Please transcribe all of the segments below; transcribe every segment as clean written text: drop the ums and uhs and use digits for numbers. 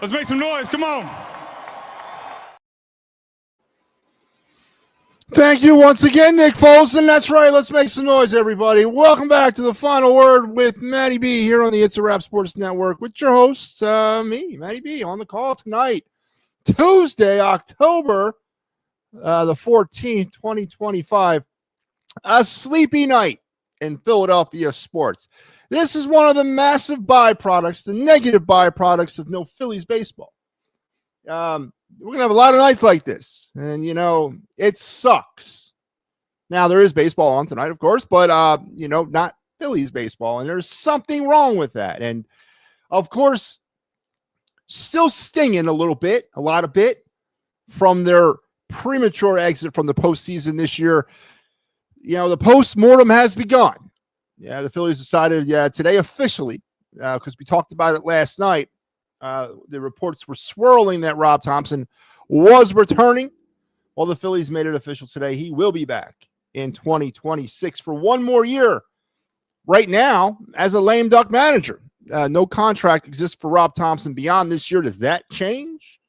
Let's make some noise. Come on. Thank you once again, Nick Folson. That's right. Let's make some noise, everybody. Welcome back to the Final Word with MattyB here on the It's a Rap Sports Network with your host, me, MattyB, on the call tonight, Tuesday, October the 14th, 2025. A sleepy night in Philadelphia sports. This is one of the massive byproducts, the negative byproducts of no Phillies baseball. We're going to have a lot of nights like this, and, it sucks. Now, there is baseball on tonight, of course, but, not Phillies baseball, and there's something wrong with that. And, of course, still stinging a lot of bit from their premature exit from the postseason this year. The post-mortem has begun. Yeah, the Phillies decided, today officially, because we talked about it last night, the reports were swirling that Rob Thompson was returning. Well, the Phillies made it official today. He will be back in 2026 for one more year. Right now, as a lame duck manager, no contract exists for Rob Thompson beyond this year. Does that change?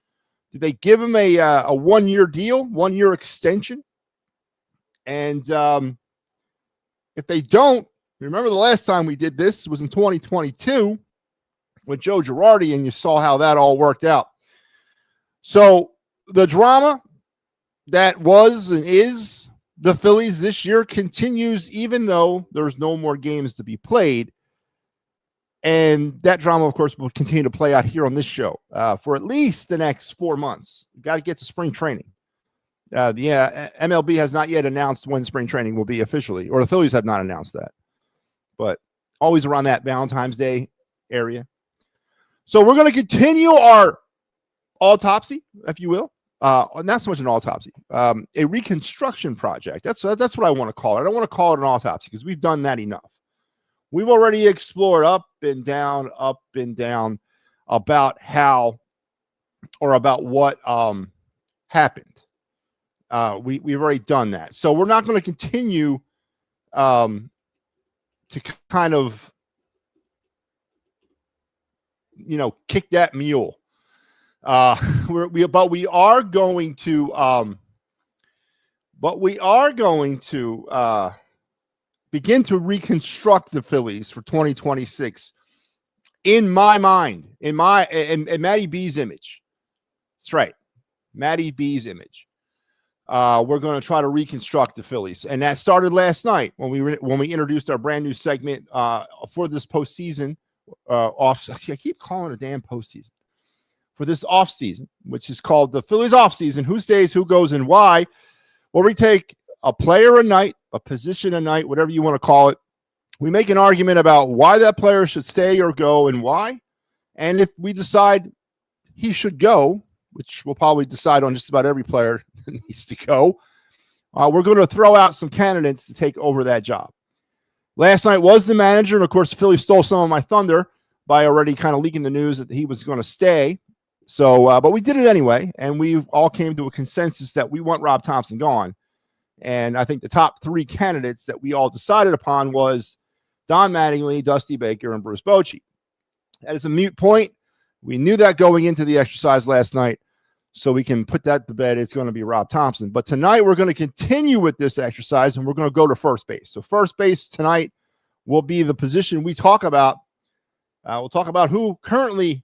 Did they give him a one-year deal, one-year extension? And if they don't, remember the last time we did this was in 2022 with Joe Girardi, and you saw how that all worked out. So the drama that was and is the Phillies this year continues, even though there's no more games to be played. And that drama, of course, will continue to play out here on this show for at least the next 4 months. You've got to get to spring training. MLB has not yet announced when spring training will be officially, or the Phillies have not announced that. But always around that Valentine's Day area. So we're going to continue our autopsy, if you will. Not so much an autopsy, a reconstruction project. That's what I want to call it. I don't want to call it an autopsy because we've done that enough. We've already explored up and down about how or about what happened. We've already done that. So we're not going to continue to kind of, kick that mule. But we are going to begin to reconstruct the Phillies for 2026 in my mind, in Matty B's image. That's right, Matty B's image. We're going to try to reconstruct the Phillies, and that started last night when we introduced our brand new segment for this postseason off. I keep calling it a damn postseason. For this offseason, which is called the Phillies offseason, who stays, who goes, and why, where we take a player a night, a position a night, whatever you want to call it. We make an argument about why that player should stay or go and why. And if we decide he should go, which we'll probably decide on just about every player that needs to go, we're going to throw out some candidates to take over that job. Last night was the manager, and of course, the Phillies stole some of my thunder by already kind of leaking the news that he was going to stay. So, but we did it anyway, and we all came to a consensus that we want Rob Thompson gone. And I think the top three candidates that we all decided upon was Don Mattingly, Dusty Baker, and Bruce Bochy. That is a moot point. We knew that going into the exercise last night, so we can put that to bed. It's going to be Rob Thompson. But tonight we're going to continue with this exercise, and we're going to go to first base. So first base tonight will be the position we talk about. We'll talk about who currently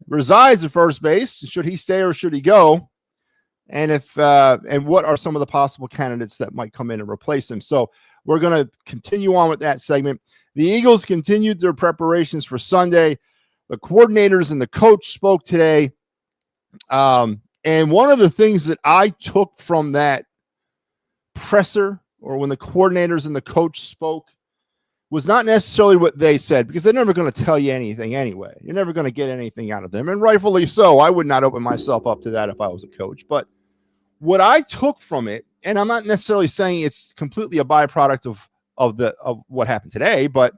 resides at first base. Should he stay or should he go? And and what are some of the possible candidates that might come in and replace him? So we're going to continue on with that segment. The Eagles continued their preparations for Sunday. The coordinators and the coach spoke today. And one of the things that I took from that presser, or when the coordinators and the coach spoke, was not necessarily what they said, because they're never going to tell you anything anyway. You're never going to get anything out of them, and rightfully so. I would not open myself up to that if I was a coach. But what I took from it, and I'm not necessarily saying it's completely a byproduct of what happened today, but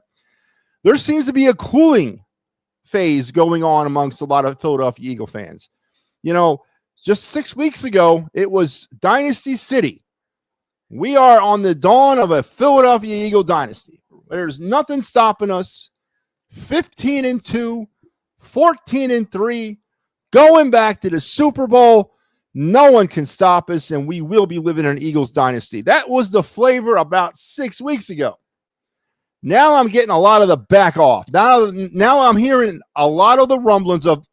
there seems to be a cooling phase going on amongst a lot of Philadelphia Eagle fans. Just 6 weeks ago, it was Dynasty City. We are on the dawn of a Philadelphia Eagle dynasty. There's nothing stopping us. 15-2, 14-3, Going back to the Super Bowl, no one can stop us, and we will be living in an Eagles dynasty. That was the flavor about 6 weeks ago. Now I'm getting a lot of the back off. Now I'm hearing a lot of the rumblings of,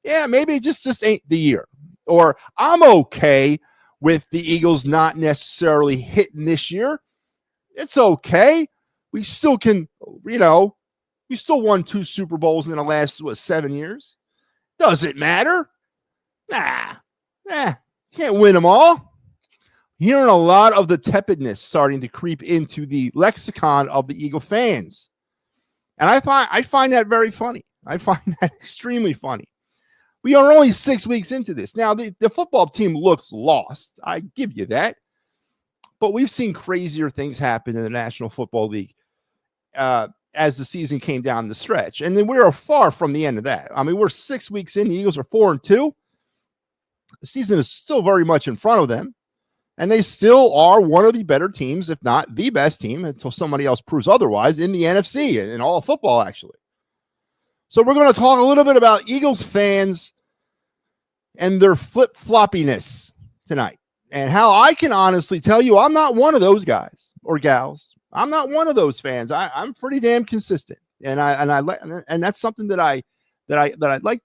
yeah, maybe it just ain't the year. Or I'm okay with the Eagles not necessarily hitting this year. It's okay. We still can, we still won 2 Super Bowls in the last, 7 years. Does it matter? Can't win them all. Hearing a lot of the tepidness starting to creep into the lexicon of the Eagle fans. And I find that very funny. I find that extremely funny. We are only 6 weeks into this. Now, the football team looks lost. I give you that. But we've seen crazier things happen in the National Football League as the season came down the stretch. And then we are far from the end of that. I mean, we're 6 weeks in. The Eagles are 4-2. The season is still very much in front of them. And they still are one of the better teams, if not the best team, until somebody else proves otherwise, in the NFC, in all of football, actually. So we're going to talk a little bit about Eagles fans and their flip-floppiness tonight, and how I can honestly tell you I'm not one of those guys or gals. I'm not one of those fans. I'm pretty damn consistent, and that's something that I like.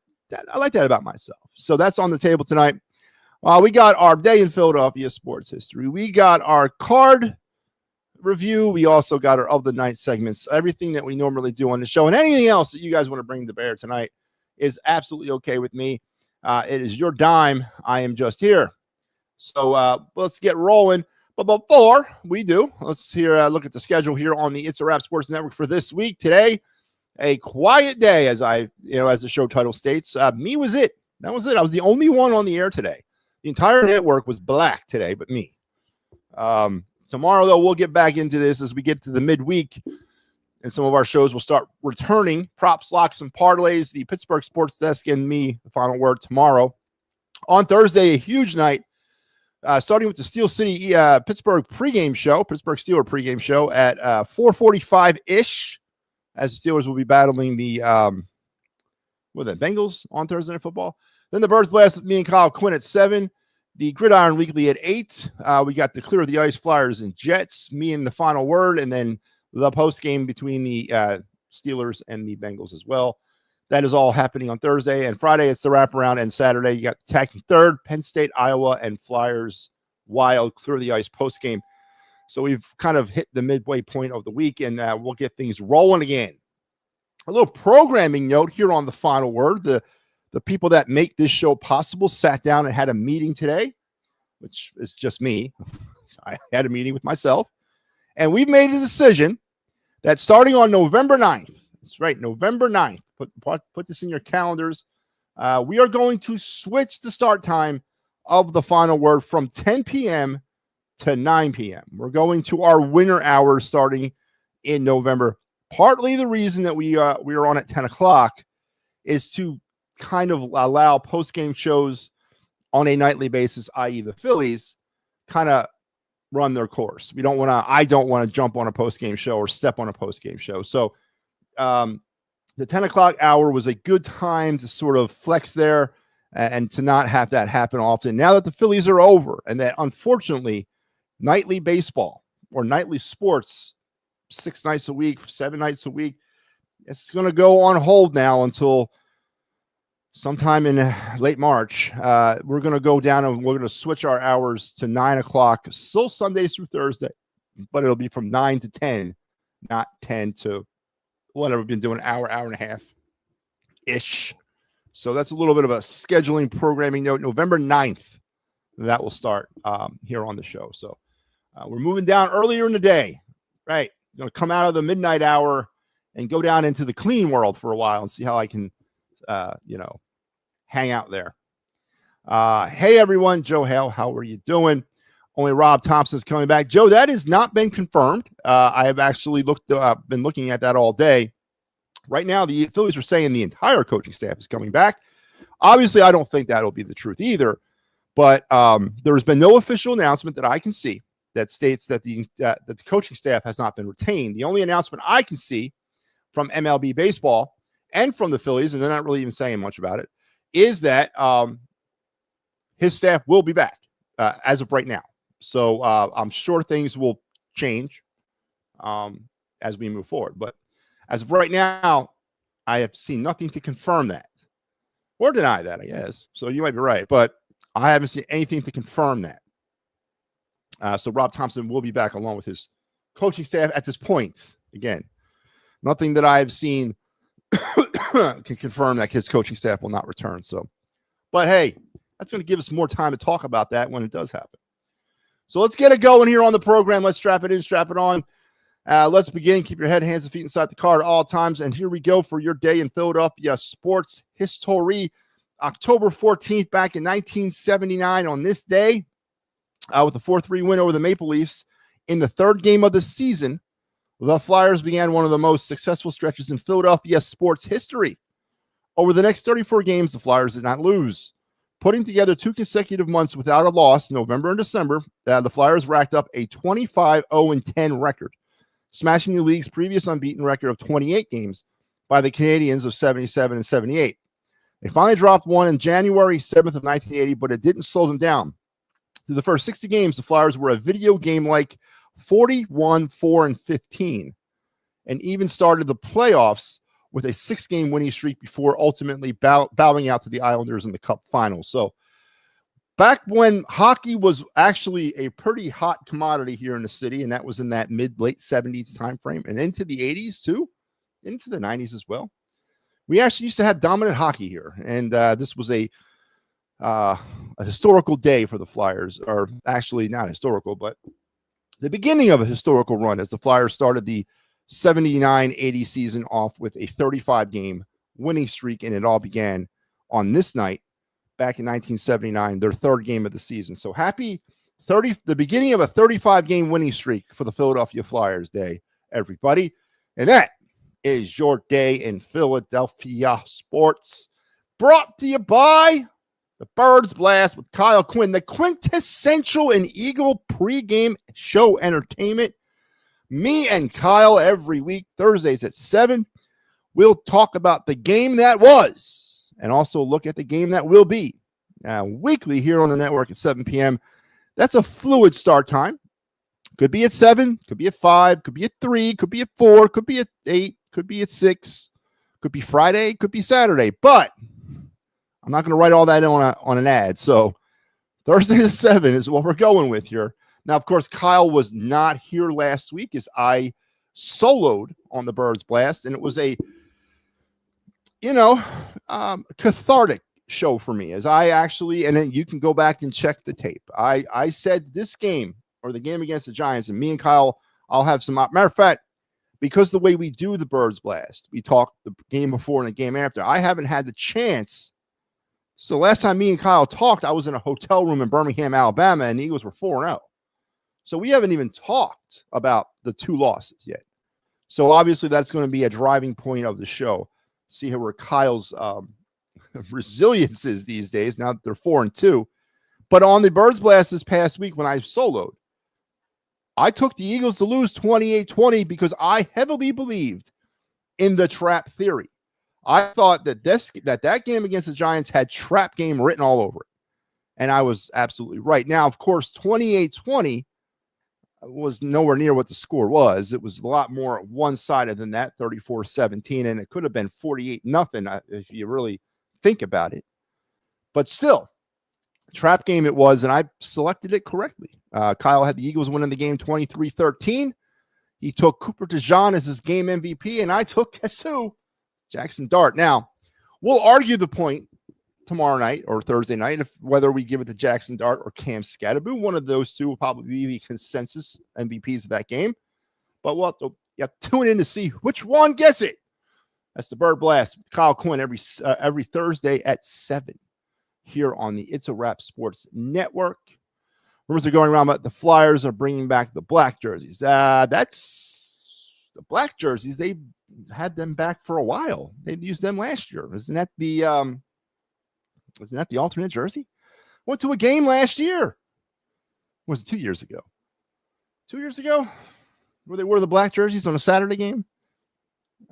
I like that about myself. So that's on the table tonight. We got our day in Philadelphia sports history. We got our card review. We also got our of the night segments. Everything that we normally do on the show, and anything else that you guys want to bring to bear tonight is absolutely okay with me. It is your dime. I am just here. So let's get rolling. But before we do, let's look at the schedule here on the It's a Wrap Sports Network for this week. Today, a quiet day, as the show title states. Me was it. That was it. I was the only one on the air today. The entire network was black today, but me. Tomorrow, though, we'll get back into this as we get to the midweek, and some of our shows will start returning. Props, locks, and parlays, the Pittsburgh Sports Desk, and me, the final word tomorrow. On Thursday, a huge night, starting with the Steel City Pittsburgh pregame show, Pittsburgh Steelers pregame show at 4:45-ish, as the Steelers will be battling the Bengals on Thursday Night Football. Then the Birds Blast with me and Kyle Quinn at 7. The Gridiron Weekly at 8. We got the Clear the Ice Flyers and Jets, me and the final word, and then the post game between the Steelers and the Bengals as well. That is all happening on Thursday. And Friday, it's the wraparound. And Saturday, you got the Attacking Third, Penn State, Iowa, and Flyers Wild Clear the Ice post game. So we've kind of hit the midway point of the week, and we'll get things rolling again. A little programming note here on the final word. The people that make this show possible sat down and had a meeting today, which is just me. I had a meeting with myself, and we've made a decision that starting on November 9th, that's right, November 9th, put this in your calendars, we are going to switch the start time of the final word from 10 p.m. to 9 p.m. We're going to our winter hours starting in November. Partly the reason that we are on at 10 o'clock is to kind of allow post-game shows on a nightly basis, i.e. the Phillies, kind of run their course. I don't want to jump on a post-game show or step on a post-game show. So the 10 o'clock hour was a good time to sort of flex there and to not have that happen often. Now that the Phillies are over and that, unfortunately, nightly baseball or nightly sports, 6 nights a week, 7 nights a week, it's going to go on hold now until sometime in late March. We're going to go down and we're going to switch our hours to 9 o'clock, still Sundays through Thursday, but it'll be from 9 to 10, not 10 to whatever we've been doing, hour and a half-ish. So that's a little bit of a scheduling programming note. November 9th, that will start here on the show. So we're moving down earlier in the day, right? Going to come out of the midnight hour and go down into the clean world for a while and see how I can hang out there. Hey, everyone. Joe Hale, how are you doing? Only Rob Thompson's coming back. Joe, that has not been confirmed. I have actually been looking at that all day. Right now, the Phillies are saying the entire coaching staff is coming back. Obviously, I don't think that'll be the truth either. But there has been no official announcement that I can see that states that the coaching staff has not been retained. The only announcement I can see from MLB baseball and from the Phillies, and they're not really even saying much about it, is that his staff will be back as of right now. So I'm sure things will change as we move forward. But as of right now, I have seen nothing to confirm that or deny that, I guess. So you might be right, but I haven't seen anything to confirm that. So Rob Thompson will be back along with his coaching staff at this point. Again, nothing that I've seen can confirm that his coaching staff will not return. So, but hey, that's going to give us more time to talk about that when it does happen. So let's get it going here on the program. Let's strap it in, strap it on. Let's begin. Keep your head, hands, and feet inside the car at all times. And here we go for your day in Philadelphia sports history. October 14th, back in 1979 on this day, with a 4-3 win over the Maple Leafs in the third game of the season, the Flyers began one of the most successful stretches in Philadelphia sports history. Over the next 34 games, the Flyers did not lose. Putting together 2 consecutive months without a loss, November and December, the Flyers racked up a 25-0-10 record, smashing the league's previous unbeaten record of 28 games by the Canadiens of 77 and 78. They finally dropped one in January 7th of 1980, but it didn't slow them down. Through the first 60 games, the Flyers were a video game-like 41-4-15, and even started the playoffs with a 6-game winning streak before ultimately bowing out to the Islanders in the Cup Finals. So back when hockey was actually a pretty hot commodity here in the city, and that was in that mid-late 70s time frame, and into the 80s too, into the 90s as well, we actually used to have dominant hockey here. And this was a historical day for the Flyers, or actually not historical, but the beginning of a historical run as the Flyers started the 79-80 season off with a 35-game winning streak, and it all began on this night back in 1979, their third game of the season. So happy the beginning of a 35-game winning streak for the Philadelphia Flyers Day, everybody. And that is your day in Philadelphia sports, brought to you by the Birds Blast with Kyle Quinn, the quintessential and Eagle pregame show entertainment. Me and Kyle every week, Thursdays at 7. We'll talk about the game that was and also look at the game that will be. Weekly here on the network at 7 p.m. That's a fluid start time. Could be at 7, could be at 5, could be at 3, could be at 4, could be at 8, could be at 6, could be Friday, could be Saturday. But I'm not going to write all that on an ad. So Thursday at 7 is what we're going with here. Now, of course, Kyle was not here last week as I soloed on the Birds Blast, and it was a, cathartic show for me as I actually, and then you can go back and check the tape. I said this game, or the game against the Giants, and me and Kyle, I'll have some, matter of fact, because the way we do the Birds Blast, we talk the game before and the game after. I haven't had the chance. So last time me and Kyle talked, I was in a hotel room in Birmingham, Alabama, and the Eagles were 4-0. So we haven't even talked about the 2 losses yet. So obviously that's going to be a driving point of the show. See how where Kyle's resilience is these days. Now that they're 4-2. But on the Birds Blast this past week when I soloed, I took the Eagles to lose 28-20 because I heavily believed in the trap theory. I thought that that game against the Giants had trap game written all over it. And I was absolutely right. Now, of course, 28-20 was nowhere near what the score was. It was a lot more one-sided than that, 34-17, and it could have been 48-0 if you really think about it. But still, trap game it was, and I selected it correctly. Kyle had the Eagles winning the game 23-13. He took Cooper DeJean as his game MVP, and I took Jackson Dart. Now, we'll argue the point tomorrow night or Thursday night if whether we give it to Jackson Dart or Cam Scatterbo. One of those two will probably be the consensus MVPs of that game. But we'll have to tune in to see which one gets it. That's the Bird Blast with Kyle Quinn every Thursday at 7 here on the It's a Wrap Sports Network. Rumors are going around that the Flyers are bringing back the black jerseys. That's the black jerseys. They had them back for a while. They used them last year. Isn't that the alternate jersey? Went to a game last year. Was it 2 years ago? 2 years ago? Where they wore the black jerseys on a Saturday game?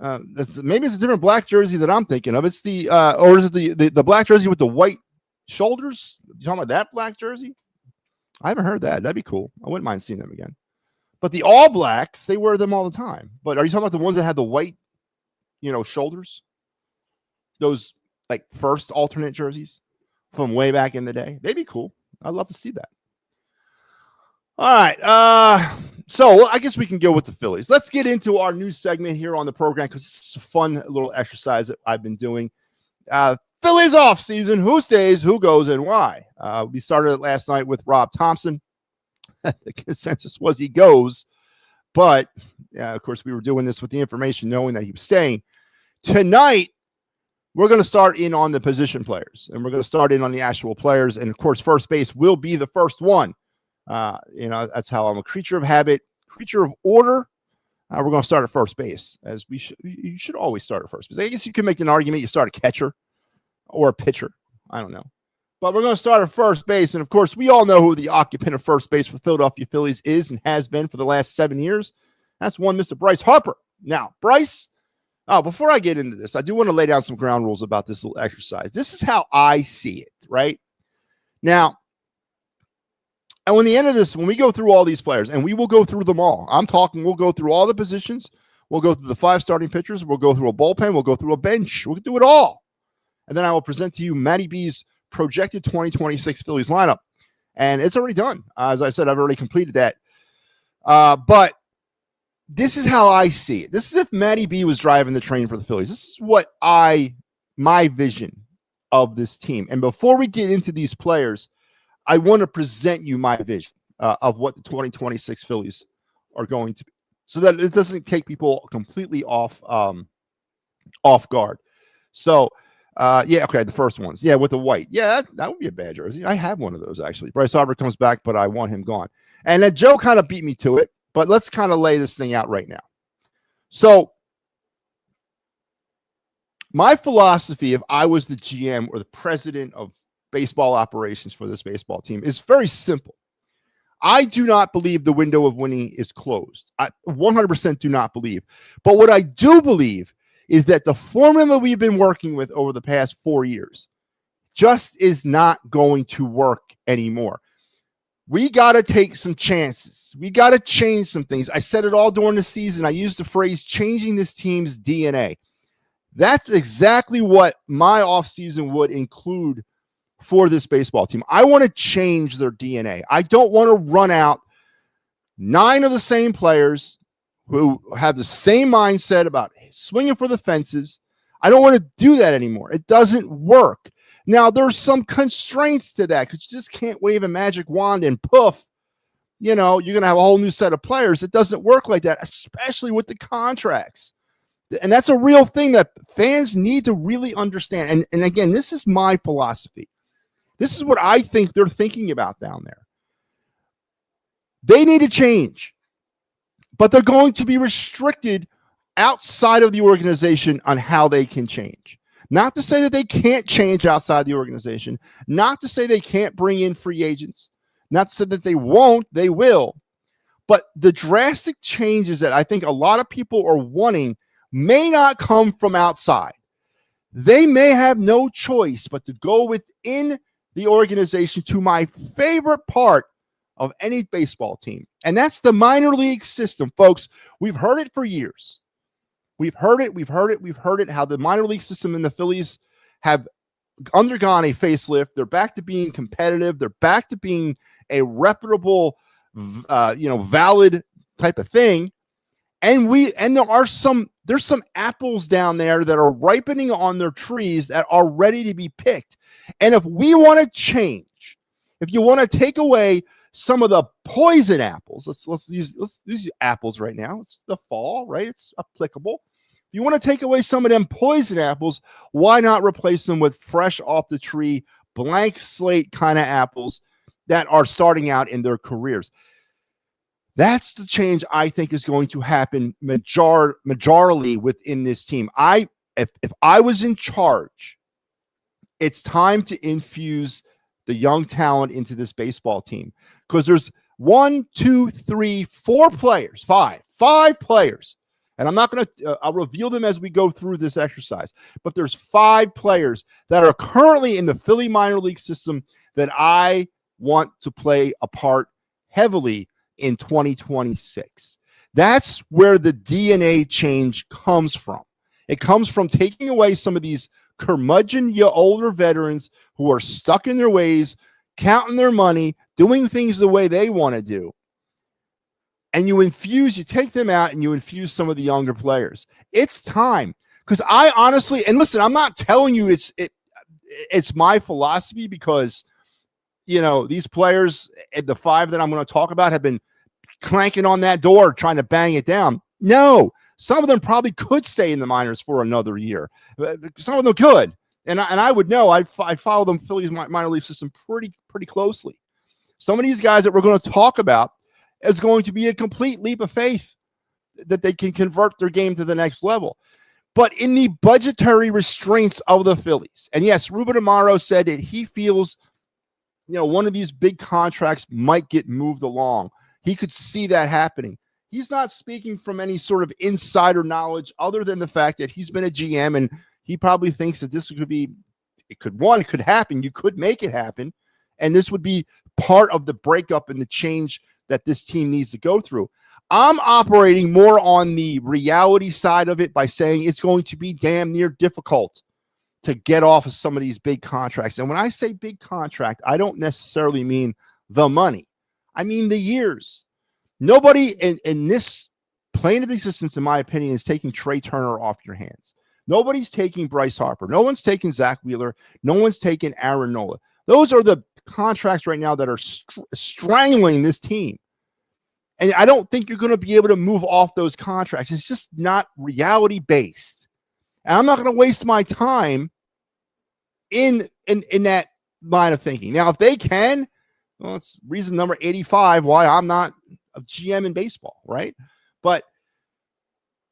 Maybe it's a different black jersey that I'm thinking of. It's the or is it the black jersey with the white shoulders? You talking about that black jersey? I haven't heard that. That'd be cool. I wouldn't mind seeing them again. But the All Blacks, they wear them all the time. But are you talking about the ones that had the white, shoulders? Those like first alternate jerseys from way back in the day? They'd be cool. I'd love to see that. All right. So I guess we can go with the Phillies. Let's get into our new segment here on the program because it's a fun little exercise that I've been doing. Phillies off season. Who stays, who goes, and why? We started it last night with Rob Thompson. The consensus was he goes, but of course we were doing this with the information knowing that he was staying. Tonight, we're going to start in on the position players, and we're going to start in on the actual players. And of course, first base will be the first one. That's how I'm a creature of habit, creature of order. We're going to start at first base, as you should always start at first base. I guess you can make an argument you start a catcher or a pitcher. I don't know. But we're going to start at first base. And, of course, we all know who the occupant of first base for the Philadelphia Phillies is and has been for the last 7 years. That's one Mr. Bryce Harper. Now, Bryce, before I get into this, I do want to lay down some ground rules about this little exercise. This is how I see it, right? Now, and when the end of this, when we go through all these players, and we will go through them all, we'll go through all the positions. We'll go through the 5 starting pitchers. We'll go through a bullpen. We'll go through a bench. We'll do it all. And then I will present to you MattyB's projected 2026 Phillies lineup. And it's already done. As I said, I've already completed that. But this is how I see it. This is if MattyB was driving the train for the Phillies. This is what my vision of this team. And before we get into these players, I want to present you my vision of what the 2026 Phillies are going to be, so that it doesn't take people completely off guard. So, the first ones. Yeah, with the white. Yeah, that would be a bad jersey. I have one of those, actually. Bryce Harper comes back, but I want him gone. And then Joe kind of beat me to it, but let's kind of lay this thing out right now. So, my philosophy, if I was the GM or the president of baseball operations for this baseball team, is very simple. I do not believe the window of winning is closed. I 100% do not believe. But what I do believe is that the formula we've been working with over the past 4 years just is not going to work anymore. We got to take some chances. We got to change some things. I said it all during the season. I used the phrase changing this team's DNA. That's exactly what my offseason would include for this baseball team. I want to change their DNA. I don't want to run out 9 of the same players who have the same mindset about swinging for the fences. I don't want to do that anymore. It doesn't work. Now, there's some constraints to that because you just can't wave a magic wand and poof, you're going to have a whole new set of players. It doesn't work like that, especially with the contracts. And that's a real thing that fans need to really understand. And again, this is my philosophy. This is what I think they're thinking about down there. They need to change, but they're going to be restricted outside of the organization on how they can change. Not to say that they can't change outside the organization. Not to say they can't bring in free agents. Not to say that they won't, they will. But the drastic changes that I think a lot of people are wanting may not come from outside. They may have no choice but to go within the organization to my favorite part of any baseball team. And that's the minor league system, folks. We've heard it for years. We've heard it, how the minor league system in the Phillies have undergone a facelift. They're back to being competitive. They're back to being a reputable, valid type of thing. And there's some apples down there that are ripening on their trees that are ready to be picked. And if we want to change, if you want to take away some of the poison apples, let's use apples right now. It's the fall, right? It's applicable. If you want to take away some of them poison apples, why not replace them with fresh off the tree, blank slate kind of apples that are starting out in their careers? That's the change I think is going to happen majorly within this team. If I was in charge, it's time to infuse the young talent into this baseball team, because there's 5 players. And I'm not going to, I'll reveal them as we go through this exercise. But there's 5 players that are currently in the Philly minor league system that I want to play a part heavily in 2026. That's where the DNA change comes from. It comes from taking away some of these curmudgeon older veterans who are stuck in their ways, counting their money, doing things the way they want to do. And you take them out and you infuse some of the younger players. It's time. Because I honestly, and listen, I'm not telling you it's my philosophy, because, these players, the 5 that I'm going to talk about, have been clanking on that door, trying to bang it down. No, some of them probably could stay in the minors for another year. Some of them could. And I would know. I follow them Phillies minor league system pretty closely. Some of these guys that we're going to talk about is going to be a complete leap of faith that they can convert their game to the next level. But in the budgetary restraints of the Phillies, and yes, Ruben Amaro said that he feels, one of these big contracts might get moved along. He could see that happening. He's not speaking from any sort of insider knowledge other than the fact that he's been a GM and he probably thinks that this could happen. You could make it happen. And this would be part of the breakup and the change that this team needs to go through. I'm operating more on the reality side of it by saying it's going to be damn near difficult to get off of some of these big contracts. And when I say big contract, I don't necessarily mean the money. I mean the years. Nobody in this plane of existence, in my opinion, is taking Trey Turner off your hands. Nobody's taking Bryce Harper. No one's taking Zach Wheeler. No one's taking Aaron Nola. Those are the contracts right now that are strangling this team. And I don't think you're going to be able to move off those contracts. It's just not reality-based. And I'm not going to waste my time in that line of thinking. Now, if they can, well, it's reason number 85 why I'm not a GM in baseball, right? But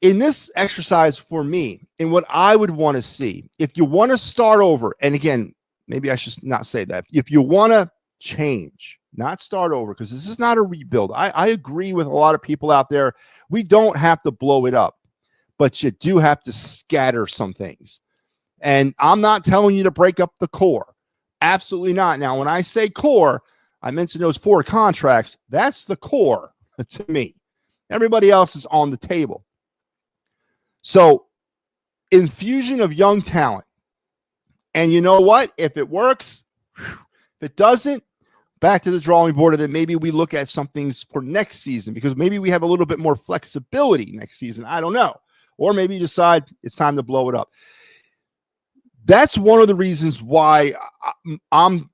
in this exercise for me, and what I would want to see, if you want to start over, and again, maybe I should not say that. If you want to change, not start over, because this is not a rebuild. I agree with a lot of people out there. We don't have to blow it up, but you do have to scatter some things. And I'm not telling you to break up the core. Absolutely not. Now, when I say core, I mentioned those 4 contracts. That's the core to me. Everybody else is on the table. So, infusion of young talent. And you know what? If it works, if it doesn't, back to the drawing board, and then maybe we look at some things for next season, because maybe we have a little bit more flexibility next season. I don't know. Or maybe you decide it's time to blow it up. That's one of the reasons why I'm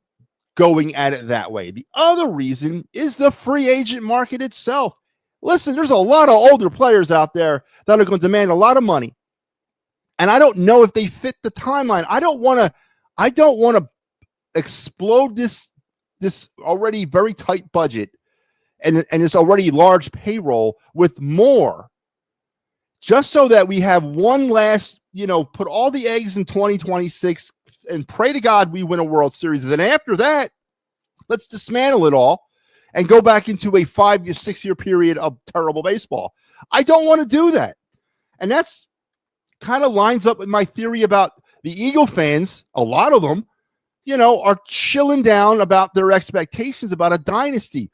going at it that way. The other reason is the free agent market itself. Listen, there's a lot of older players out there that are going to demand a lot of money. And I don't know if they fit the timeline. I don't want to explode this already very tight budget and this already large payroll with more, just so that we have one last, put all the eggs in 2026 and pray to God we win a World Series. And then after that, let's dismantle it all and go back into a 5 to 6 year period of terrible baseball. I don't want to do that. And that's kind of lines up with my theory about the Eagle fans. A lot of them, are chilling down about their expectations about a dynasty.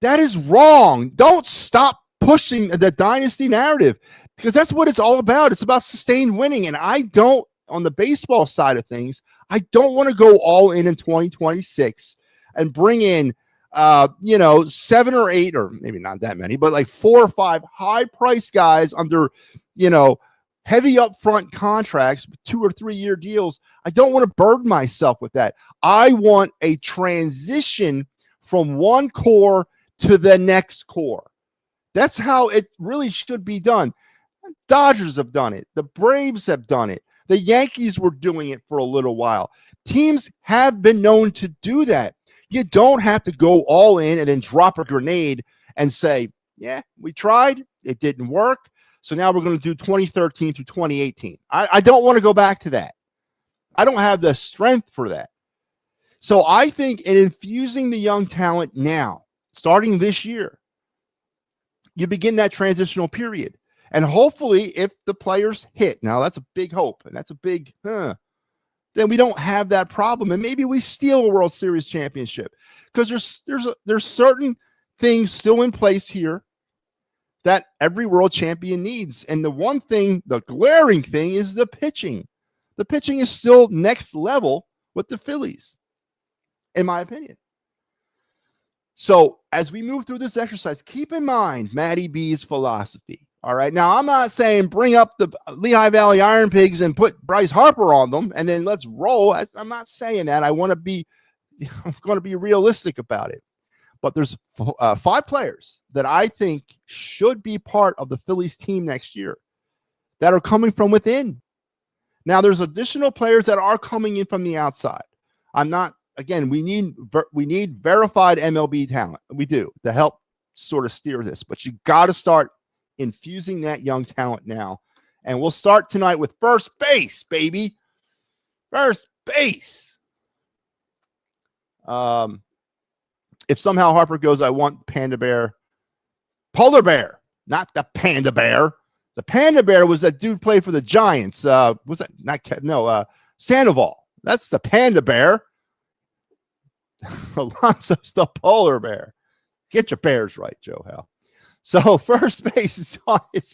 That is wrong. Don't stop pushing the dynasty narrative, because that's what it's all about. It's about sustained winning. And I don't, on the baseball side of things, I don't want to go all in 2026 and bring in, 7 or 8, or maybe not that many, but like 4 or 5 high price guys under, heavy upfront contracts, 2 or 3 year deals. I don't want to burden myself with that. I want a transition from one core to the next core. That's how it really should be done. Dodgers have done it. The Braves have done it. The Yankees were doing it for a little while. Teams have been known to do that. You don't have to go all in and then drop a grenade and say, yeah, we tried. It didn't work. So now we're going to do 2013 to 2018. I don't want to go back to that. I don't have the strength for that. So I think in infusing the young talent now, starting this year, you begin that transitional period. And hopefully, if the players hit, now that's a big hope, and that's a big, then we don't have that problem, and maybe we steal a World Series championship, because there's certain things still in place here that every world champion needs. And the one thing, the glaring thing, is the pitching. The pitching is still next level with the Phillies, in my opinion. So as we move through this exercise, keep in mind MattyB's philosophy. All right. Now, I'm not saying bring up the Lehigh Valley Iron Pigs and put Bryce Harper on them and then let's roll. I'm not saying that. I'm going to be realistic about it. But there's 5 players that I think should be part of the Phillies team next year that are coming from within. Now, there's additional players that are coming in from the outside. Again, we need verified MLB talent. We do, to help sort of steer this. But you got to start infusing that young talent now. And we'll start tonight with first base, baby. First base. If somehow Harper goes, I want Panda Bear. Polar Bear, not the Panda Bear. The Panda Bear was that dude played for the Giants. Was that not? No, Sandoval. That's the Panda Bear. Alonso's the Polar Bear. Get your bears right, Joe Hal. So first base is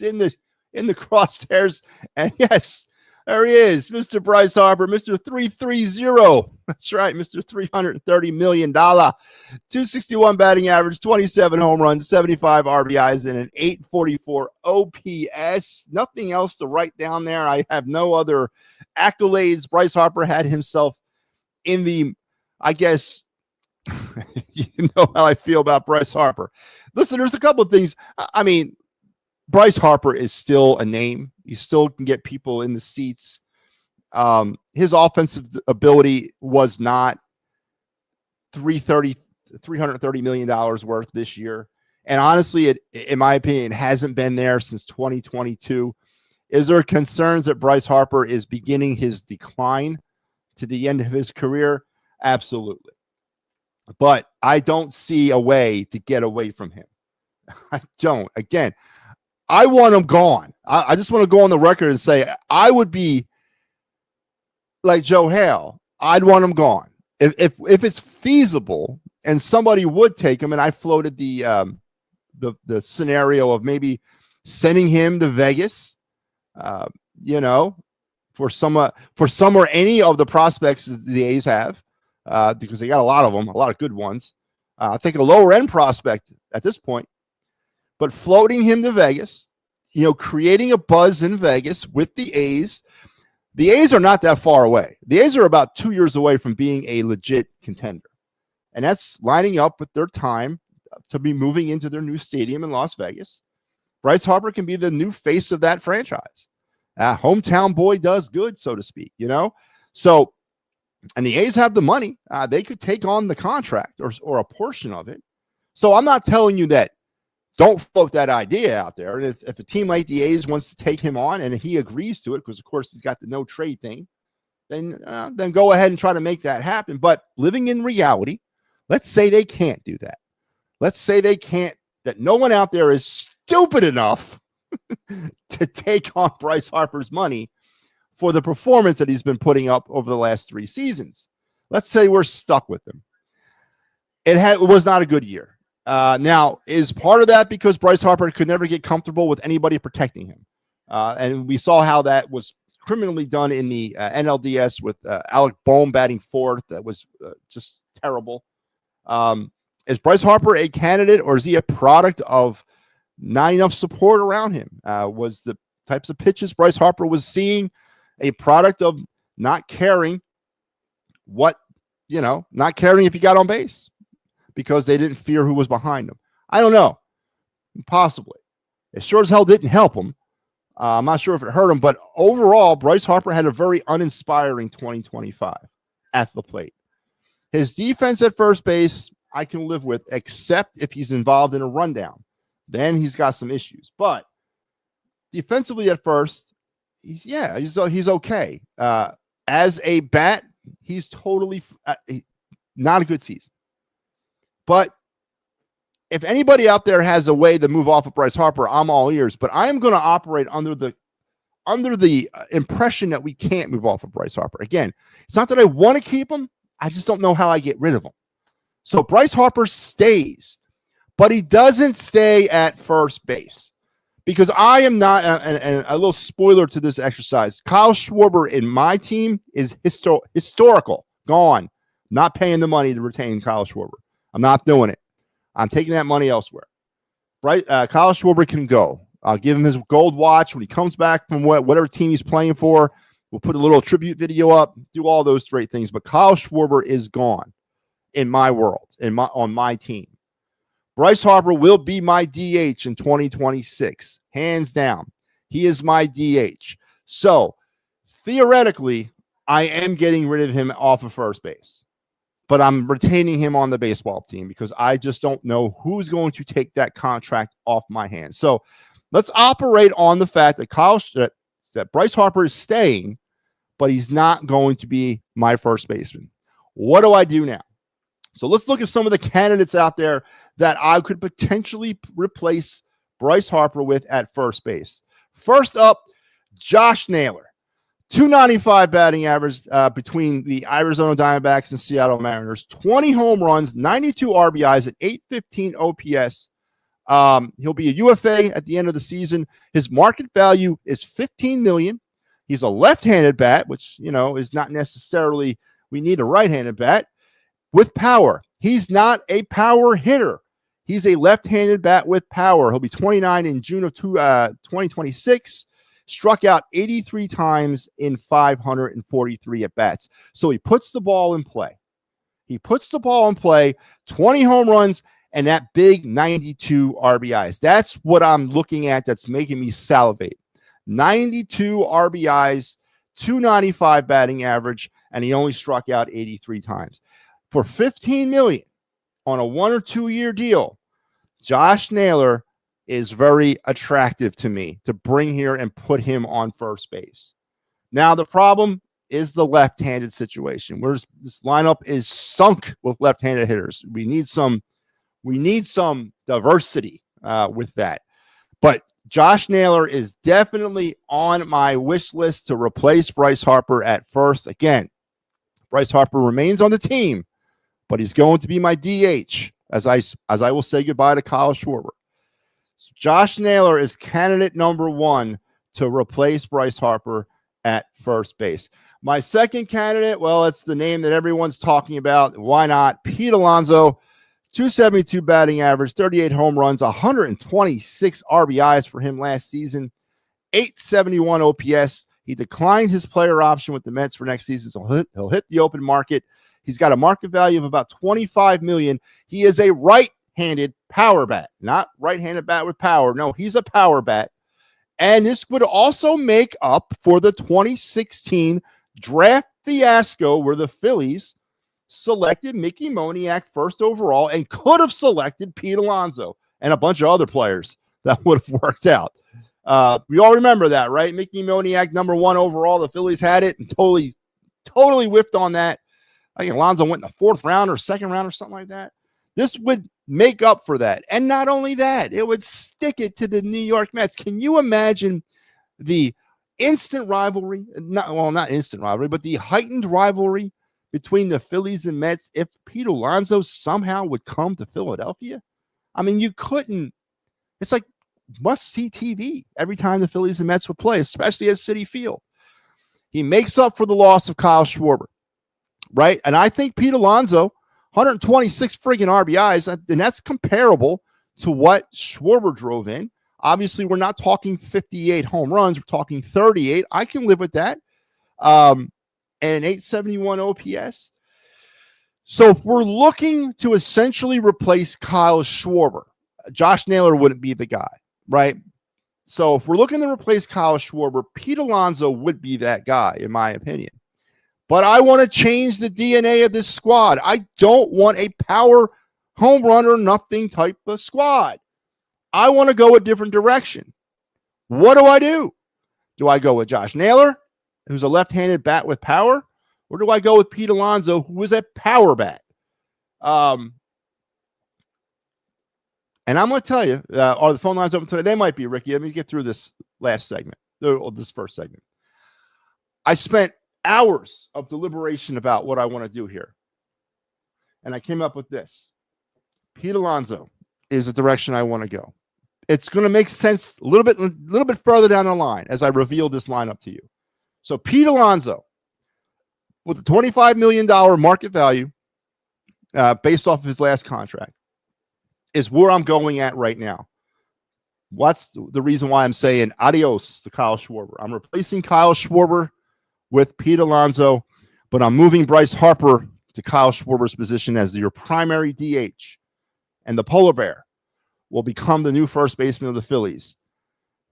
in the crosshairs, and yes, there he is, Mr. Bryce Harper, Mr. 330. That's right, Mr. $330 million. 261 batting average, 27 home runs, 75 RBIs, and an 844 OPS. Nothing else to write down there. I have no other accolades. Bryce Harper had himself in the, I guess, you know how I feel about Bryce Harper. Listen, there's a couple of things. I mean, Bryce Harper is still a name. He still can get people in the seats. His offensive ability was not $330 million worth this year. And honestly, in my opinion, it hasn't been there since 2022. Is there concerns that Bryce Harper is beginning his decline to the end of his career? Absolutely. But I don't see a way to get away from him. I don't. Again, I want him gone. I just want to go on the record and say I would be like Joe Hale. I'd want him gone. If it's feasible and somebody would take him, and I floated the scenario of maybe sending him to Vegas, for some or any of the prospects the A's have, because they got a lot of them, a lot of good ones. I'll take a lower end prospect at this point. But floating him to Vegas, creating a buzz in Vegas with the A's. The A's are not that far away. The A's are about 2 years away from being a legit contender. And that's lining up with their time to be moving into their new stadium in Las Vegas. Bryce Harper can be the new face of that franchise. Hometown boy does good, so to speak, So, and the A's have the money. They could take on the contract or a portion of it. So I'm not telling you that don't float that idea out there. And if a team like the A's wants to take him on and he agrees to it, because, of course, he's got the no trade thing, then go ahead and try to make that happen. But living in reality, let's say they can't do that. Let's say that no one out there is stupid enough to take on Bryce Harper's money for the performance that he's been putting up over the last 3 seasons. Let's say we're stuck with him. It was not a good year. Now, is part of that because Bryce Harper could never get comfortable with anybody protecting him? And we saw how that was criminally done in the NLDS with Alec Boehm batting fourth. That was just terrible. Is Bryce Harper a candidate, or is he a product of not enough support around him? Was the types of pitches Bryce Harper was seeing a product of not caring not caring if he got on base because they didn't fear who was behind him? I don't know. Possibly. It sure as hell didn't help him. I'm not sure if it hurt him, but overall, Bryce Harper had a very uninspiring 2025 at the plate. His defense at first base, I can live with, except if he's involved in a rundown. Then he's got some issues. But defensively at first, he's okay. As a bat, he's totally not a good season. But if anybody out there has a way to move off of Bryce Harper, I'm all ears. But I am going to operate under the impression that we can't move off of Bryce Harper. Again, it's not that I want to keep him. I just don't know how I get rid of him. So Bryce Harper stays, but he doesn't stay at first base because I am not, and a little spoiler to this exercise, Kyle Schwarber in my team is historical, gone. Not paying the money to retain Kyle Schwarber. I'm not doing it. I'm taking that money elsewhere. Right? Kyle Schwarber can go. I'll give him his gold watch when he comes back from whatever team he's playing for. We'll put a little tribute video up, do all those great things. But Kyle Schwarber is gone in my world, on my team. Bryce Harper will be my DH in 2026, hands down. He is my DH. So theoretically, I am getting rid of him off of first base, but I'm retaining him on the baseball team because I just don't know who's going to take that contract off my hands. So let's operate on the fact that that Bryce Harper is staying, but he's not going to be my first baseman. What do I do now? So let's look at some of the candidates out there that I could potentially replace Bryce Harper with at first base. First up, Josh Naylor. 295 batting average between the Arizona Diamondbacks and Seattle Mariners. 20 home runs, 92 RBIs at 815 OPS. He'll be a UFA at the end of the season. His market value is $15 million. He's a left-handed bat, which, is not necessarily, we need a right-handed bat with power. He's not a power hitter. He's a left-handed bat with power. He'll be 29 in June of 2026. Struck out 83 times in 543 at-bats. So he puts the ball in play. 20 home runs, and that big 92 RBIs. That's what I'm looking at that's making me salivate. 92 RBIs, 295 batting average, and he only struck out 83 times. For $15 million on a 1 or 2 year deal, Josh Naylor is very attractive to me to bring here and put him on first base. Now, the problem is the left-handed situation. This lineup is sunk with left-handed hitters. We need some diversity with that. But Josh Naylor is definitely on my wish list to replace Bryce Harper at first. Again, Bryce Harper remains on the team, but he's going to be my DH as I will say goodbye to Kyle Schwarber. So Josh Naylor is candidate number 1 to replace Bryce Harper at first base. My second candidate, well, it's the name that everyone's talking about. Why not? Pete Alonso, 272 batting average, 38 home runs, 126 RBIs for him last season, 871 OPS. He declined his player option with the Mets for next season, so he'll hit the open market. He's got a market value of about $25 million. He is a right-handed power bat, not right-handed bat with power. No, he's a power bat. And this would also make up for the 2016 draft fiasco where the Phillies selected Mickey Moniak first overall and could have selected Pete Alonso and a bunch of other players that would have worked out. We all remember that, right? Mickey Moniak, number 1 overall. The Phillies had it and totally whiffed on that. I think Alonso went in the 4th round or 2nd round or something like that. This would make up for that. And not only that, it would stick it to the New York Mets. Can you imagine the instant rivalry? Not instant rivalry, but the heightened rivalry between the Phillies and Mets if Pete Alonso somehow would come to Philadelphia? I mean, you couldn't. It's like must-see TV every time the Phillies and Mets would play, especially at Citi Field. He makes up for the loss of Kyle Schwarber, right? And I think Pete Alonso, 126 friggin' RBIs, and that's comparable to what Schwarber drove in. Obviously, we're not talking 58 home runs. We're talking 38. I can live with that. And 871 OPS. So if we're looking to essentially replace Kyle Schwarber, Josh Naylor wouldn't be the guy, right? So if we're looking to replace Kyle Schwarber, Pete Alonso would be that guy, in my opinion. But I want to change the DNA of this squad. I don't want a power home run or nothing type of squad. I want to go a different direction. What do? Do I go with Josh Naylor, who's a left-handed bat with power? Or do I go with Pete Alonso, who is a power bat? And I'm going to tell you, are the phone lines open today? They might be, Ricky. Let me get through this last segment, or this first segment. I spent hours of deliberation about what I want to do here. And I came up with this. Pete Alonso is the direction I want to go. It's going to make sense a little bit further down the line as I reveal this lineup to you. So Pete Alonso, with a $25 million market value based off of his last contract, is where I'm going at right now. What's the reason why I'm saying adios to Kyle Schwarber? I'm replacing Kyle Schwarber with Pete Alonso, but I'm moving Bryce Harper to Kyle Schwarber's position as your primary DH. And the polar bear will become the new first baseman of the Phillies,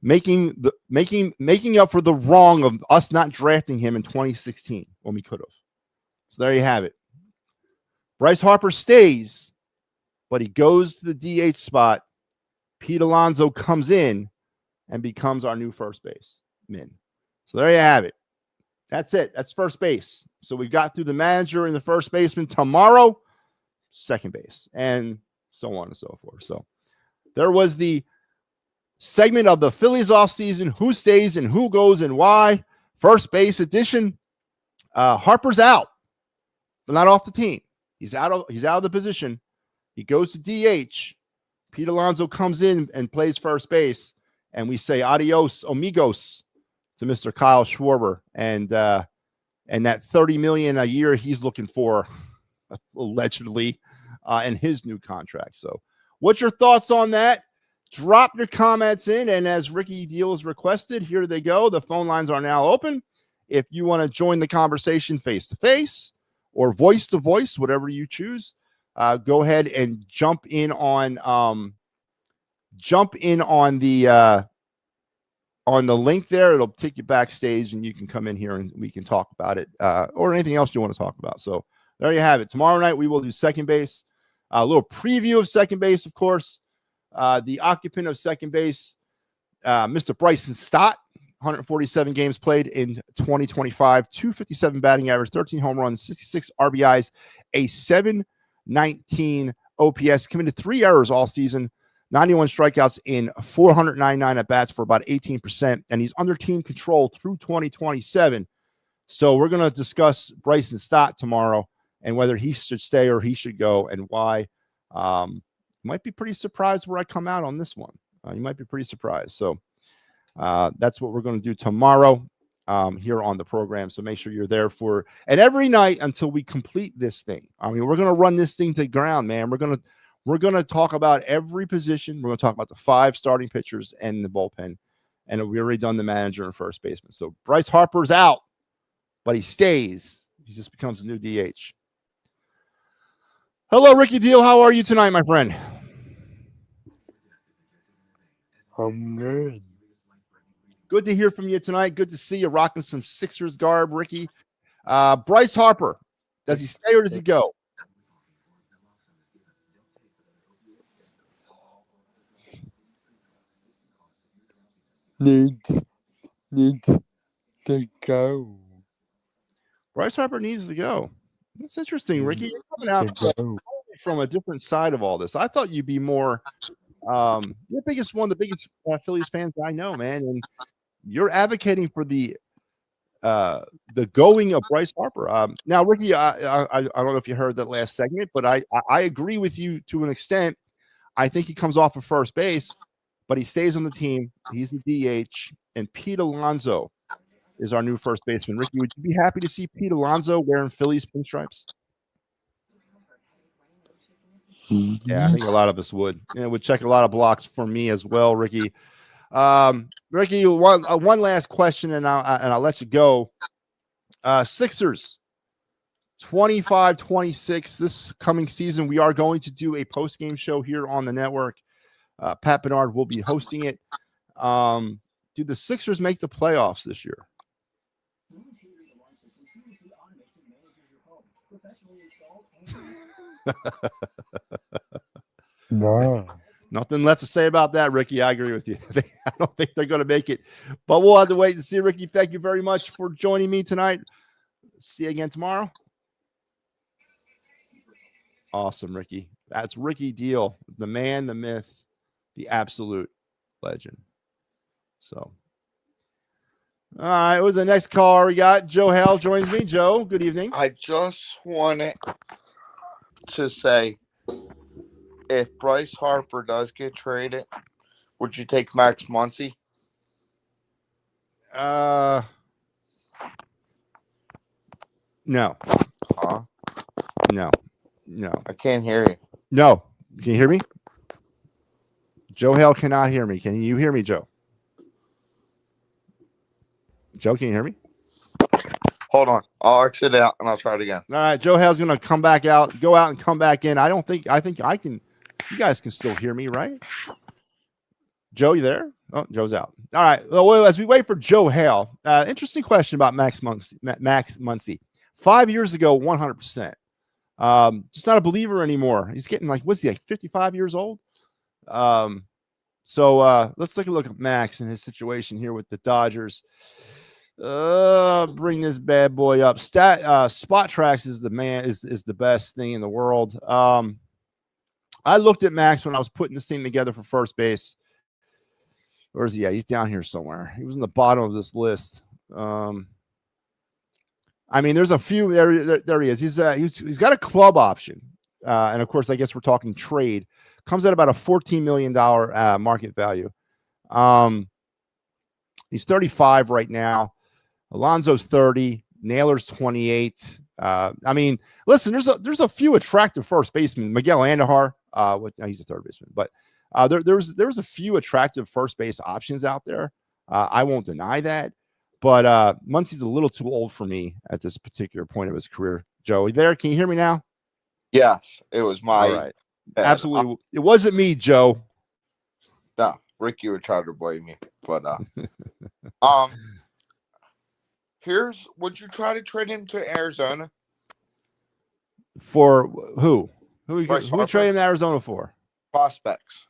making up for the wrong of us not drafting him in 2016 when we could have. So there you have it. Bryce Harper stays, but he goes to the DH spot. Pete Alonso comes in and becomes our new first baseman. So there you have it. That's it. That's first base. So we got through the manager and the first baseman. Tomorrow, second base, and so on and so forth. So there was the segment of the Phillies offseason, who stays and who goes and why. First base edition. Harper's out, but not off the team. He's out of the position. He goes to DH. Pete Alonso comes in and plays first base, and we say adios, amigos, to Mr. Kyle Schwarber, and that $30 million a year he's looking for, allegedly, in his new contract. So, what's your thoughts on that? Drop your comments in, and as Ricky Deals requested, here they go. The phone lines are now open. If you want to join the conversation face to face or voice to voice, whatever you choose, go ahead and jump in on the link there. It'll take you backstage, and you can come in here and we can talk about it, or anything else you want to talk about. So there you have it. Tomorrow night we will do second base. A little preview of second base, of course. The occupant of second base, Mr. Bryson Stott, 147 games played in 2025, 257 batting average, 13 home runs, 66 RBIs, a 719 OPS, committed 3 errors all season, 91 strikeouts in 499 at-bats for about 18%, and he's under team control through 2027. So we're going to discuss Bryson Stott tomorrow and whether he should stay or he should go and why. Might be pretty surprised where I come out on this one. You might be pretty surprised. So that's what we're going to do tomorrow here on the program. So make sure you're there and every night until we complete this thing. I mean, we're going to run this thing to the ground, man. We're going to talk about every position. We're going to talk about the 5 starting pitchers and the bullpen. And we already done the manager and first baseman. So Bryce Harper's out, but he stays. He just becomes a new DH. Hello, Ricky Deal. How are you tonight, my friend? I'm good. Good to hear from you tonight. Good to see you rocking some Sixers garb, Ricky. Bryce Harper, does he stay or does he go? Need to go. Bryce Harper needs to go. That's interesting, Ricky. You're coming out from a different side of all this. I thought you'd be more the biggest Phillies fans I know, man. And you're advocating for the going of Bryce Harper. Now, Ricky, I don't know if you heard that last segment, but I agree with you to an extent. I think he comes off of first base, but he stays on the team. He's a DH, and Pete Alonso is our new first baseman. Ricky, would you be happy to see Pete Alonso wearing Phillies pinstripes? Yeah, I think a lot of us would. And it would check a lot of blocks for me as well, Ricky. Ricky, one last question, and I'll let you go. Sixers, 25-26 this coming season. We are going to do a post-game show here on the network. Pat Bernard will be hosting it. Do the Sixers make the playoffs this year? No. Nothing left to say about that, Ricky. I agree with you. I don't think they're going to make it, but we'll have to wait and see. Ricky, thank you very much for joining me tonight. See you again tomorrow. Awesome, Ricky. That's Ricky Deal, the man, the myth, The absolute legend. So, all right. What's the next caller we got? Joe Hale joins me. Joe, good evening. I just wanted to say, if Bryce Harper does get traded, would you take Max Muncy? No. Huh? No. I can't hear you. No. Can you hear me? Joe Hale cannot hear me. Can you hear me, Joe? Joe, can you hear me? Hold on. I'll exit out and I'll try it again. All right. Joe Hale's going to come back out, go out and come back in. I think I can, you guys can still hear me, right? Joe, you there? Oh, Joe's out. All right. Well, as we wait for Joe Hale, interesting question about Max Muncy. 5 years ago, 100%. Just not a believer anymore. He's getting what's he, 55 years old? So let's take a look at Max and his situation here with the Dodgers. Bring this bad boy up. Spot Tracks is the best thing in the world. I looked at Max when I was putting this team together for first base. Where is he at? He's down here somewhere. He was in the bottom of this list. I mean, there's a few. There he is. He's got a club option, and of course, I guess we're talking trade. Comes at about a $14 million market value. He's 35 right now. Alonso's 30. Naylor's 28. I mean, listen, there's a few attractive first basemen. Miguel Andujar, he's a third baseman, but there's a few attractive first base options out there. I won't deny that, but Muncy's a little too old for me at this particular point of his career. Joe, there? Can you hear me now? Yes, it was my. All right. Absolutely. It wasn't me, Joe. No, Ricky would try to blame me, but would you try to trade him to Arizona? For who? Who we trade him to Arizona for? Prospects.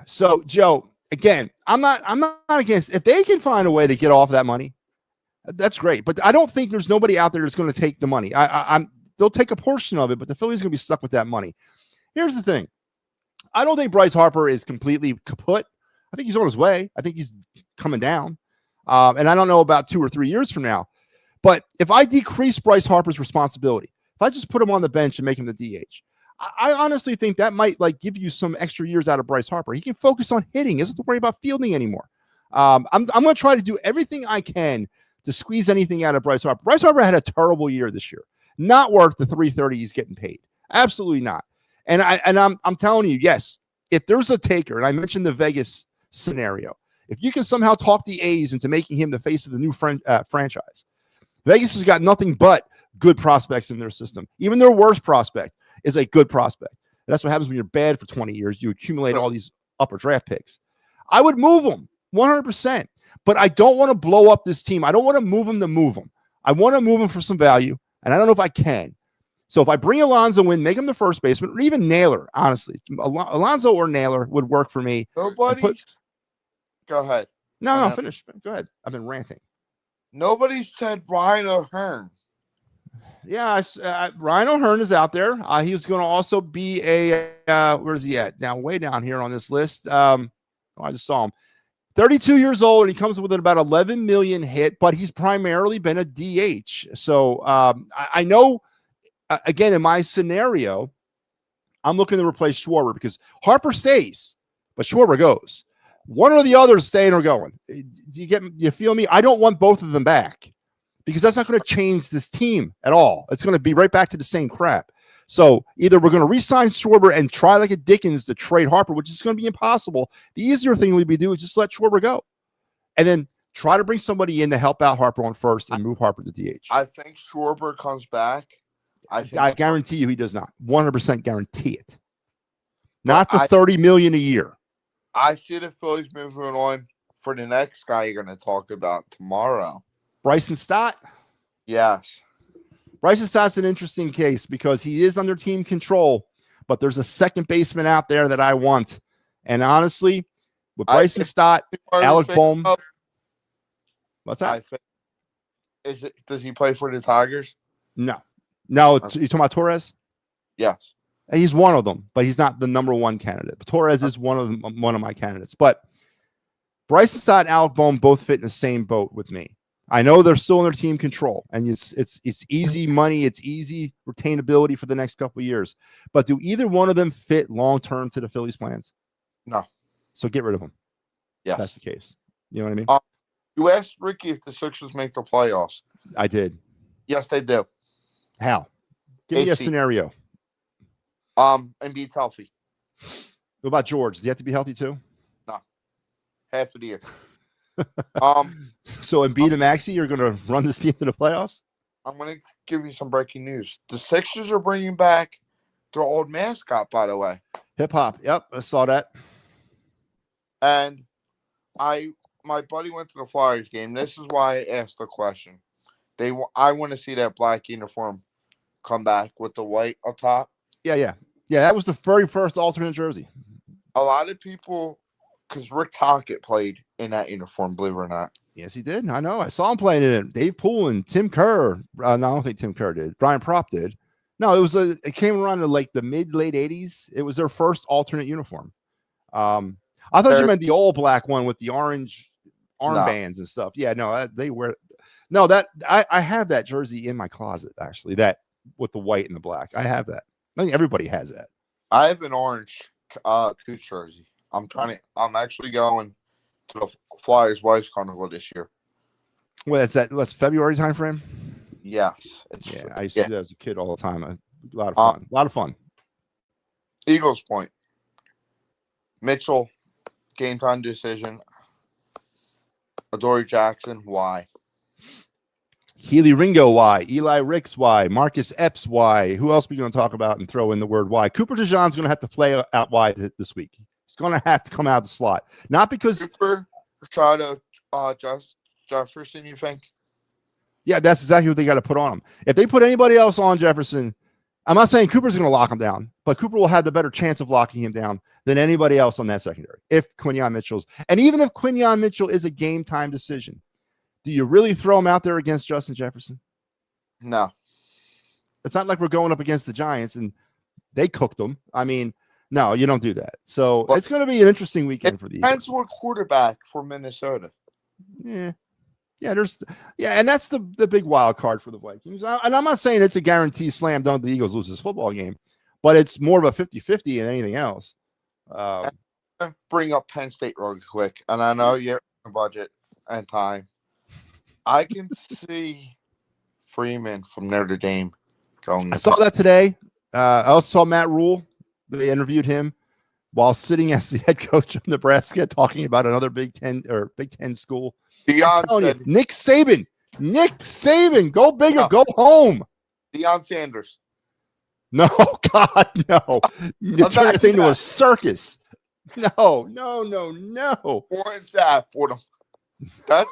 So, Joe, again, I'm not against, if they can find a way to get off that money, that's great. But I don't think there's nobody out there that's going to take the money. They'll take a portion of it, but the Phillies are going to be stuck with that money. Here's the thing. I don't think Bryce Harper is completely kaput. I think he's on his way. I think he's coming down. And I don't know about 2 or 3 years from now. But if I decrease Bryce Harper's responsibility, if I just put him on the bench and make him the DH, I honestly think that might give you some extra years out of Bryce Harper. He can focus on hitting. He doesn't have to worry about fielding anymore. I'm going to try to do everything I can to squeeze anything out of Bryce Harper. Bryce Harper had a terrible year this year. Not worth the $330 he's getting paid. Absolutely not. And I'm telling you, yes, if there's a taker, and I mentioned the Vegas scenario, if you can somehow talk the A's into making him the face of the new franchise, Vegas has got nothing but good prospects in their system. Even their worst prospect is a good prospect. And that's what happens when you're bad for 20 years. You accumulate all these upper draft picks. I would move them 100%, but I don't want to blow up this team. I don't want to move them to move them. I want to move them for some value, and I don't know if I can. So if I bring Alonso in, make him the first baseman, or even Naylor, honestly, Alonso or Naylor would work for me. Nobody. Go ahead. No, finish. Go ahead. I've been ranting. Nobody said Ryan O'Hearn. Yeah, Ryan O'Hearn is out there. He's going to also be a where's he at? Now, way down here on this list. I just saw him. 32 years old, and he comes with about 11 million hit, but he's primarily been a DH. So I know, again, in my scenario, I'm looking to replace Schwarber because Harper stays, but Schwarber goes. One or the other is staying or going. Do you feel me? I don't want both of them back because that's not going to change this team at all. It's going to be right back to the same crap. So either we're going to re-sign Schwarber and try like a Dickens to trade Harper, which is going to be impossible. The easier thing would be to do is just let Schwarber go and then try to bring somebody in to help out Harper on first and move Harper to DH. I think Schwarber comes back. I guarantee you he does not. 100% guarantee it. Not for $30 million a year. I see the Phillies moving on for the next guy you're going to talk about tomorrow. Bryson Stott? Yes. Bryson Stott's an interesting case because he is under team control, but there's a second baseman out there that I want. And honestly, with Bryson Stott, Alec Bohm. What's that? Does he play for the Tigers? No. No, you talking about Torres? Yes. And he's one of them, but he's not the number one candidate. But Torres is one of my candidates. But Bryson Stott and Alec Bohm both fit in the same boat with me. I know they're still in their team control, and it's easy money, it's easy retainability for the next couple of years. But do either one of them fit long term to the Phillies' plans? No. So get rid of them. Yes. That's the case. You know what I mean? You asked Ricky if the Sixers make the playoffs. I did. Yes, they do. How? Give me a scenario. Embiid's healthy. What about George? Does he have to be healthy too? No. Half of the year. So Embiid and Maxey are going to run this team to the playoffs? I'm going to give you some breaking news. The Sixers are bringing back their old mascot, by the way. Hip hop. Yep, I saw that. And my buddy went to the Flyers game. This is why I asked the question. I want to see that black uniform come back with the white on top. Yeah. That was the very first alternate jersey. A lot of people, because Rick Tocchet played in that uniform, believe it or not. Yes, he did. I know. I saw him playing in it. Dave Poole and Tim Kerr. No, I don't think Tim Kerr did. Brian Propp did. No, it came around in like the late 80s. It was their first alternate uniform. I thought you meant the all black one with the orange armbands and stuff. Yeah, no, they wear. No, that I have that jersey in my closet actually. That with the white and the black. I have that. I think everybody has that. I have an orange Cooch jersey. I'm actually going to the Flyers Wives Carnival this year. Well, that's February time frame. Yes. I used to do that as a kid all the time. A lot of fun. Eagles point. Mitchell, game time decision. Adoree Jackson, why? Healy Ringo, why? Eli Ricks, why? Marcus Epps, why? Who else are we going to talk about and throw in the word why? Cooper DeJean's going to have to play out wide this week. He's going to have to come out of the slot. Not because Cooper try to Jefferson, you think? Yeah, that's exactly what they got to put on him. If they put anybody else on Jefferson, I'm not saying Cooper's going to lock him down, but Cooper will have the better chance of locking him down than anybody else on that secondary. If Quinyon Mitchell's, and even if Quinyon Mitchell is a game time decision, do you really throw him out there against Justin Jefferson? No. It's not like we're going up against the Giants and they cooked them. I mean, no, you don't do that. So it's going to be an interesting weekend for the Eagles. Depends what quarterback for Minnesota. Yeah, and that's the big wild card for the Vikings. And I'm not saying it's a guarantee slam dunk the Eagles lose this football game, but it's more of a 50-50 than anything else. Bring up Penn State real quick, and I know you're on budget and time. I can see Freeman from Notre Dame going. I saw that today. I also saw Matt Rule. They interviewed him while sitting as the head coach of Nebraska, talking about another Big Ten school. Nick Saban, go bigger, go home. Deion Sanders. No, God, no. You turn that thing to a circus. No. Warren Sapp for them. That's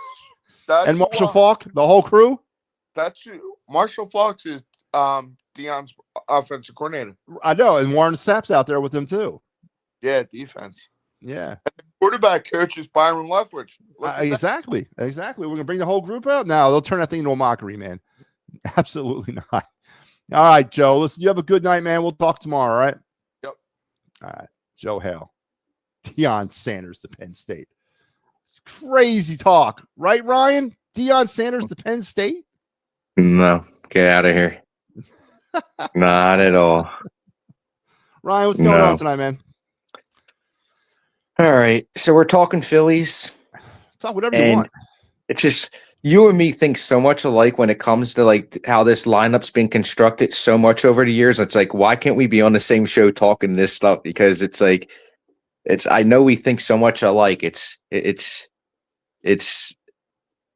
and Marshall Faulk, the whole crew. That's Marshall Faulk is Deion's offensive coordinator. I know, and Warren Sapp's out there with him too. Yeah, defense. Yeah. Quarterback coach is Byron Leftwich. Exactly. We're going to bring the whole group out? No, they'll turn that thing into a mockery, man. Absolutely not. All right, Joe. Listen, you have a good night, man. We'll talk tomorrow, all right? Yep. All right. Joe Hale. Deion Sanders to Penn State. It's crazy talk. Right, Ryan? Deion Sanders to Penn State? No. Get out of here. Not at all. Ryan, what's going on tonight, man? All right. So we're talking Phillies. Talk whatever you want. It's just you and me think so much alike when it comes to like how this lineup's been constructed so much over the years. It's like, why can't we be on the same show talking this stuff? Because it's like, I know we think so much alike. It's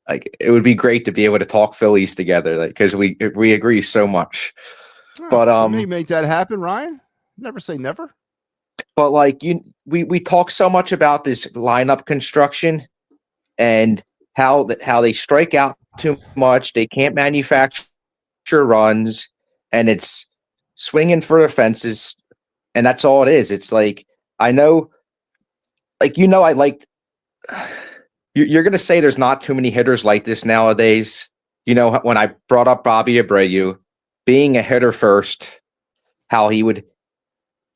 like, it would be great to be able to talk Phillies together. Like, cause we agree so much, but, maybe make that happen, Ryan. Never say never. But like we talk so much about this lineup construction and how they strike out too much. They can't manufacture runs, and it's swinging for the fences, and that's all it is. It's like I know, like I liked. You're gonna say there's not too many hitters like this nowadays. You know, when I brought up Bobby Abreu being a hitter first, how he would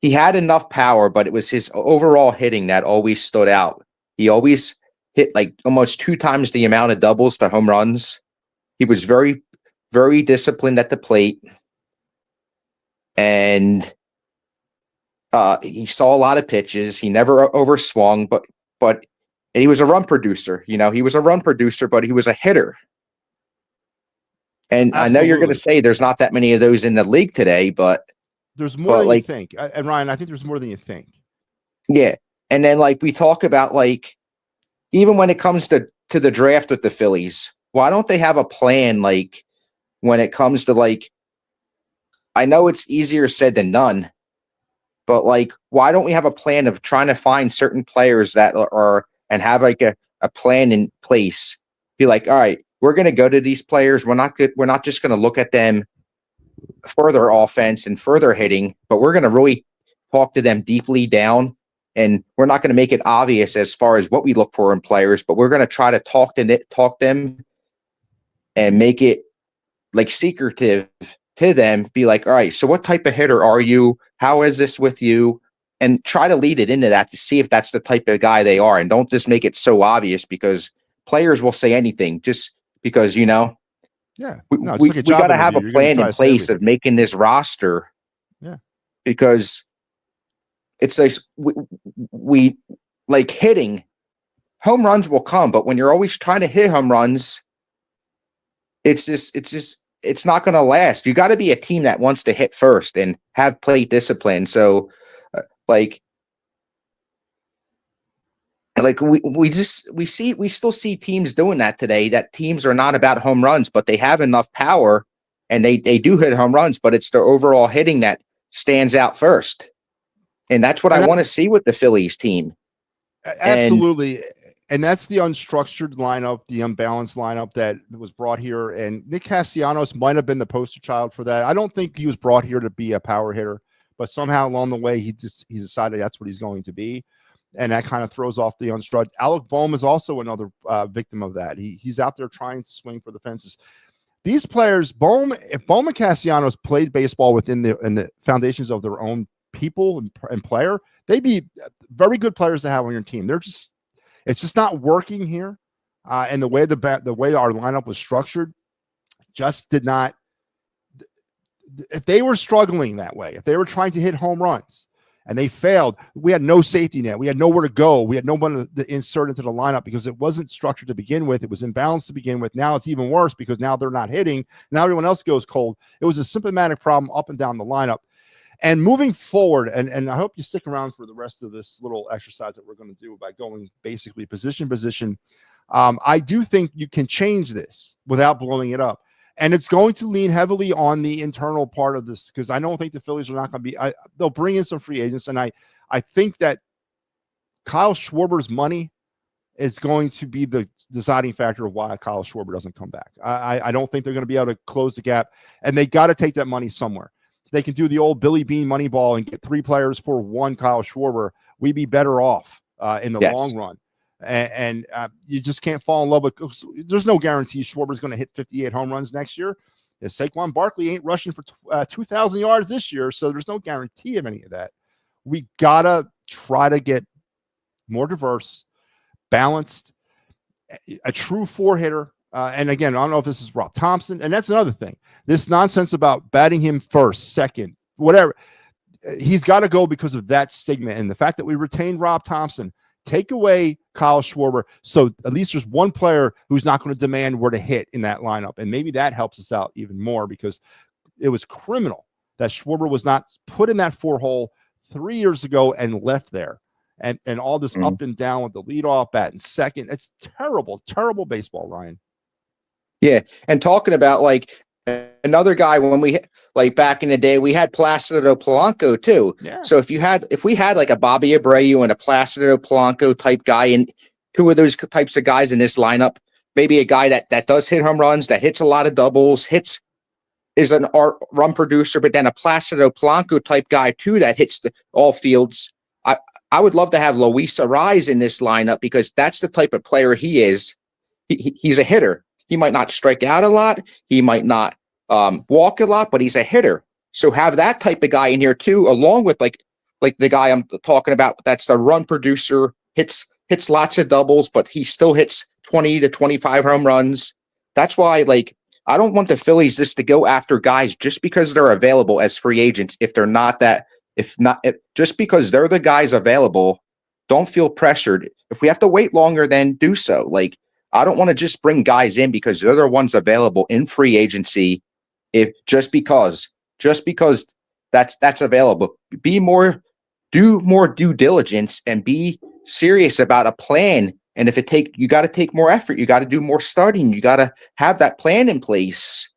he had enough power, but it was his overall hitting that always stood out. He always hit like almost 2 times the amount of doubles to home runs. He was very, very disciplined at the plate. And he saw a lot of pitches. He never overswung, but he was a run producer. You know, he was a run producer, but he was a hitter. And Absolutely. I know you're going to say there's not that many of those in the league today, but there's more than like, you think. And Ryan, I think there's more than you think. Yeah. And then like we talk about like even when it comes to the draft with the Phillies, why don't they have a plan like when it comes to like I know it's easier said than done, but like why don't we have a plan of trying to find certain players that are and have like a plan in place? Be like, all right, we're going to go to these players. We're not just going to look at them further offense and further hitting, but we're going to really talk to them deeply down. And we're not going to make it obvious as far as what we look for in players, but we're going to try to talk them and make it like secretive to them. Be like, all right, so what type of hitter are you? How is this with you? And try to lead it into that to see if that's the type of guy they are. And don't just make it so obvious because players will say anything just because, you know, we got to have a plan in place of making this roster. Yeah. Because it's like we like hitting home runs will come, but when you're always trying to hit home runs, it's not going to last. You got to be a team that wants to hit first and have plate discipline. So we still see teams doing that today, that teams are not about home runs, but they have enough power and they do hit home runs, but it's their overall hitting that stands out first. And that's what I want to see with the Phillies team. Absolutely. And that's the unstructured lineup, the unbalanced lineup that was brought here. And Nick Castellanos might have been the poster child for that. I don't think he was brought here to be a power hitter, but somehow along the way, he decided that's what he's going to be. And that kind of throws off the unstructured. Alec Bohm is also another victim of that. He's out there trying to swing for the fences. These players, if Bohm and Castellanos played baseball within the foundations of their own people and player, they'd be very good players to have on your team. It's just not working here, and the way our lineup was structured just did not. If they were struggling that way, if they were trying to hit home runs and they failed, we had no safety net. We had nowhere to go. We had no one to insert into the lineup because it wasn't structured to begin with. It was imbalanced to begin with. Now it's even worse because now they're not hitting. Now everyone else goes cold. It was a symptomatic problem up and down the lineup. And moving forward, and I hope you stick around for the rest of this little exercise that we're going to do by going basically position. I do think you can change this without blowing it up. And it's going to lean heavily on the internal part of this because I don't think the Phillies are not going to be – they'll bring in some free agents. And I think that Kyle Schwarber's money is going to be the deciding factor of why Kyle Schwarber doesn't come back. I don't think they're going to be able to close the gap. And they got to take that money somewhere. They can do the old Billy Bean money ball and get 3 players for 1 Kyle Schwarber. We'd be better off in the long run. And you just can't fall in love with – there's no guarantee Schwarber's going to hit 58 home runs next year. Saquon Barkley ain't rushing for 2,000 yards this year, so there's no guarantee of any of that. We got to try to get more diverse, balanced, a true 4-hitter. And again, I don't know if this is Rob Thompson. And that's another thing. This nonsense about batting him first, second, whatever. He's got to go because of that stigma. And the fact that we retained Rob Thompson, take away Kyle Schwarber. So at least there's one player who's not going to demand where to hit in that lineup. And maybe that helps us out even more because it was criminal that Schwarber was not put in that 4-hole 3 years ago and left there. And all this up and down with the leadoff bat and second. It's terrible, terrible baseball, Ryan. Yeah, and talking about like another guy when we like back in the day, we had Placido Polanco too. Yeah. So if we had like a Bobby Abreu and a Placido Polanco type guy and 2 of those types of guys in this lineup, maybe a guy that does hit home runs, that hits a lot of doubles, is an run producer, but then a Placido Polanco type guy too that hits all fields. I would love to have Luis Arraez in this lineup because that's the type of player he is. He's a hitter. He might not strike out a lot. He might not walk a lot, but he's a hitter. So have that type of guy in here too, along with like like the guy I'm talking about, that's the run producer, hits lots of doubles, but he still hits 20 to 25 home runs. That's why, like, I don't want the Phillies just to go after guys just because they're available as free agents. If they're not that, if just because they're the guys available, don't feel pressured. If we have to wait longer, then do so. Like, I don't want to just bring guys in because they're the ones available in free agency. If just because that's available, do more due diligence and be serious about a plan. And if you got to take more effort, you got to do more studying. You got to have that plan in place.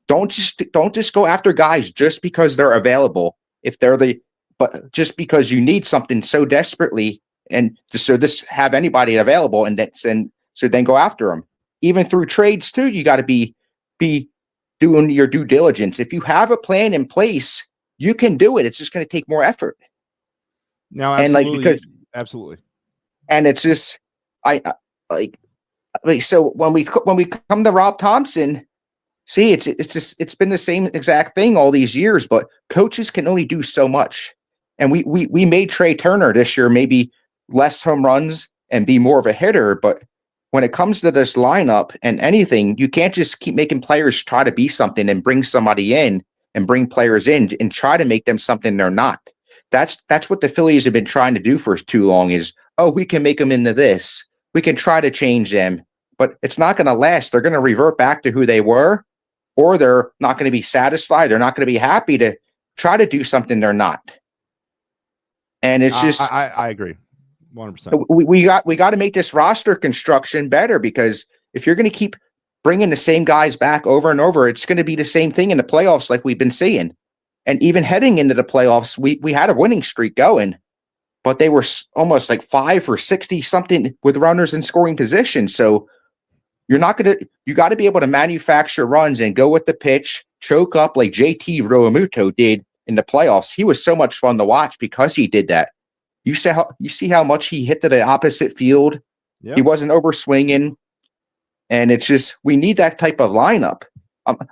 Don't just go after guys just because they're available. But just because you need something so desperately, and just have anybody available, and then go after them. Even through trades too, you got to be doing your due diligence. If you have a plan in place, you can do it. It's just going to take more effort. No, absolutely, absolutely. And it's just so when we come to Rob Thompson, see, it's been the same exact thing all these years, but coaches can only do so much. And we made Trey Turner this year maybe less home runs and be more of a hitter, but when it comes to this lineup and anything, you can't just keep making players try to be something and bring somebody in and bring players in and try to make them something they're not. That's what the Phillies have been trying to do for too long is, we can make them into this. We can try to change them, but it's not going to last. They're going to revert back to who they were, or they're not going to be satisfied. They're not going to be happy to try to do something they're not. And it's just, I agree. 100%. We got to make this roster construction better, because if you're going to keep bringing the same guys back over and over, it's going to be the same thing in the playoffs like we've been seeing. And even heading into the playoffs, we had a winning streak going, but they were almost like 5 for 60 something with runners in scoring position. So you got to be able to manufacture runs and go with the pitch, choke up like JT Realmuto did in the playoffs. He was so much fun to watch because he did that. You see how much he hit to the opposite field. Yep. He wasn't over swinging, and it's just, we need that type of lineup.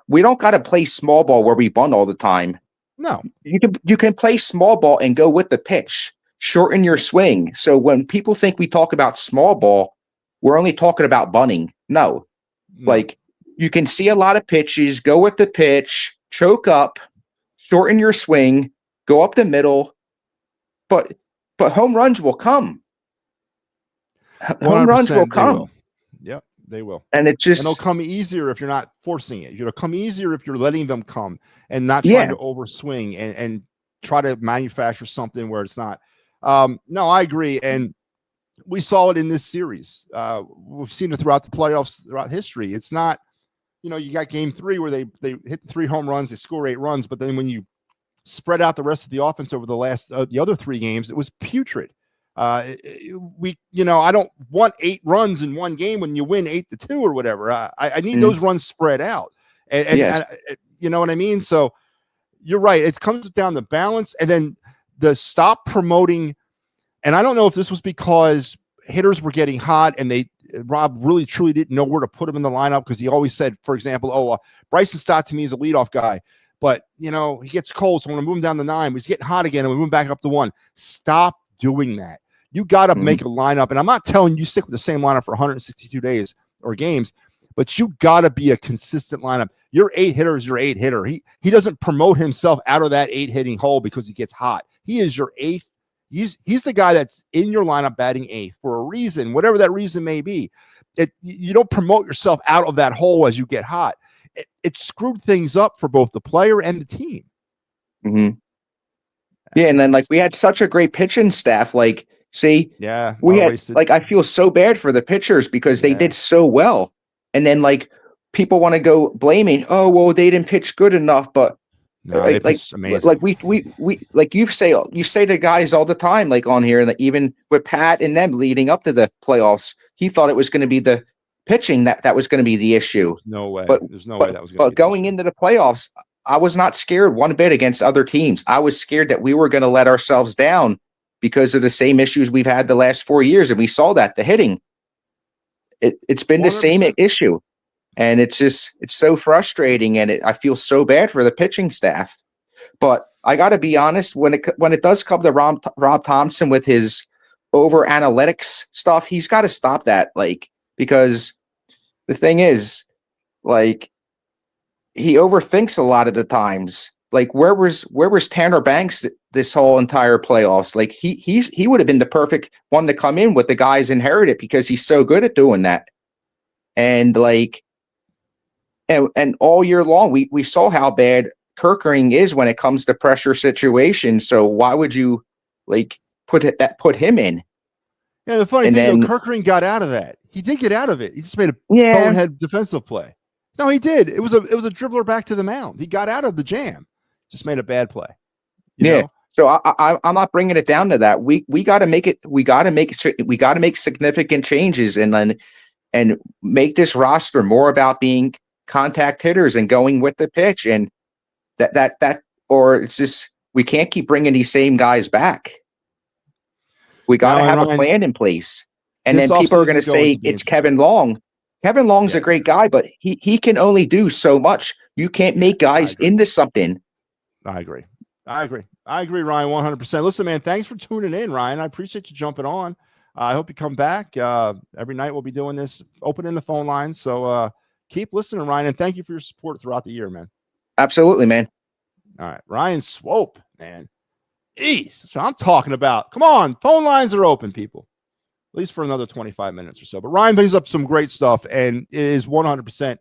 We don't got to play small ball where we bunt all the time. No, you can play small ball and go with the pitch, shorten your swing. So when people think we talk about small ball, we're only talking about bunting. No, like, you can see a lot of pitches, go with the pitch, choke up, shorten your swing, go up the middle, but home runs will come. Home runs will come. Yep, they will. And it just, and they'll come easier if you're not forcing it. It'll come easier if you're letting them come and not trying to overswing and try to manufacture something where it's not. No, I agree. And we saw it in this series. We've seen it throughout the playoffs, throughout history. It's not, you got game 3 where they hit 3 home runs, they score 8 runs, but then when you spread out the rest of the offense over the other 3 games, it was putrid. I don't want 8 runs in one game when you win 8-2 or whatever. I need those runs spread out, and you know what I mean? So you're right. It comes down to balance, and then the stop promoting. And I don't know if this was because hitters were getting hot and Rob really truly didn't know where to put him in the lineup, because he always said, for example, Bryson Stott to me is a leadoff guy. But, he gets cold, so I'm going to move him down to 9. He's getting hot again, and we move him back up to 1. Stop doing that. You got to make a lineup. And I'm not telling you stick with the same lineup for 162 days or games, but you got to be a consistent lineup. Your 8 hitter is your 8 hitter. He doesn't promote himself out of that 8 hitting hole because he gets hot. He is your 8th. He's the guy that's in your lineup batting 8th for a reason, whatever that reason may be. You don't promote yourself out of that hole as you get hot. It screwed things up for both the player and the team. Mm-hmm. Yeah, and then we had such a great pitching staff. I feel so bad for the pitchers because they did so well, and then people want to go blaming. Oh, well, they didn't pitch good enough, but no, amazing. You say to guys all the time, on here, and even with Pat and them leading up to the playoffs, he thought it was going to be the pitching that was going to be the issue. No way. There's no way that was going to be. But going into the playoffs, I was not scared one bit against other teams. I was scared that we were going to let ourselves down because of the same issues we've had the last 4 years, and we saw that the hitting. It's been 100%. The same issue, and it's so frustrating, and I feel so bad for the pitching staff. But I got to be honest, when it does come to Rob Thompson with his over analytics stuff, he's got to stop that. Like, because the thing is, like, he overthinks a lot of the times. Like, where was Tanner Banks this whole entire playoffs? Like, he would have been the perfect one to come in with the guys inherited because he's so good at doing that. And like, and all year long, we saw how bad Kirkering is when it comes to pressure situations. So why would you like put him in? Yeah, the funny And thing, then- though, Kirkering got out of that. He did get out of it. He just made a Yeah. bonehead defensive play. No, he did. It was a dribbler back to the mound. He got out of the jam. Just made a bad play. You know? So I'm not bringing it down to that. We got to make it. We got to make significant changes and make this roster more about being contact hitters and going with the pitch. And that or it's just we can't keep bringing these same guys back. We got to have a plan in place. And then people are going to say it's Kevin Long. Kevin Long's a great guy, but he can only do so much. You can't make guys into something. I agree, Ryan, 100%. Listen, man, thanks for tuning in, Ryan. I appreciate you jumping on. I hope you come back. Every night we'll be doing this, opening the phone lines. So keep listening, Ryan, and thank you for your support throughout the year, man. Absolutely, man. All right, Ryan Swope, man. Jeez, that's what I'm talking about. Come on, phone lines are open, people. At least for another 25 minutes or so. But Ryan brings up some great stuff and is 100%.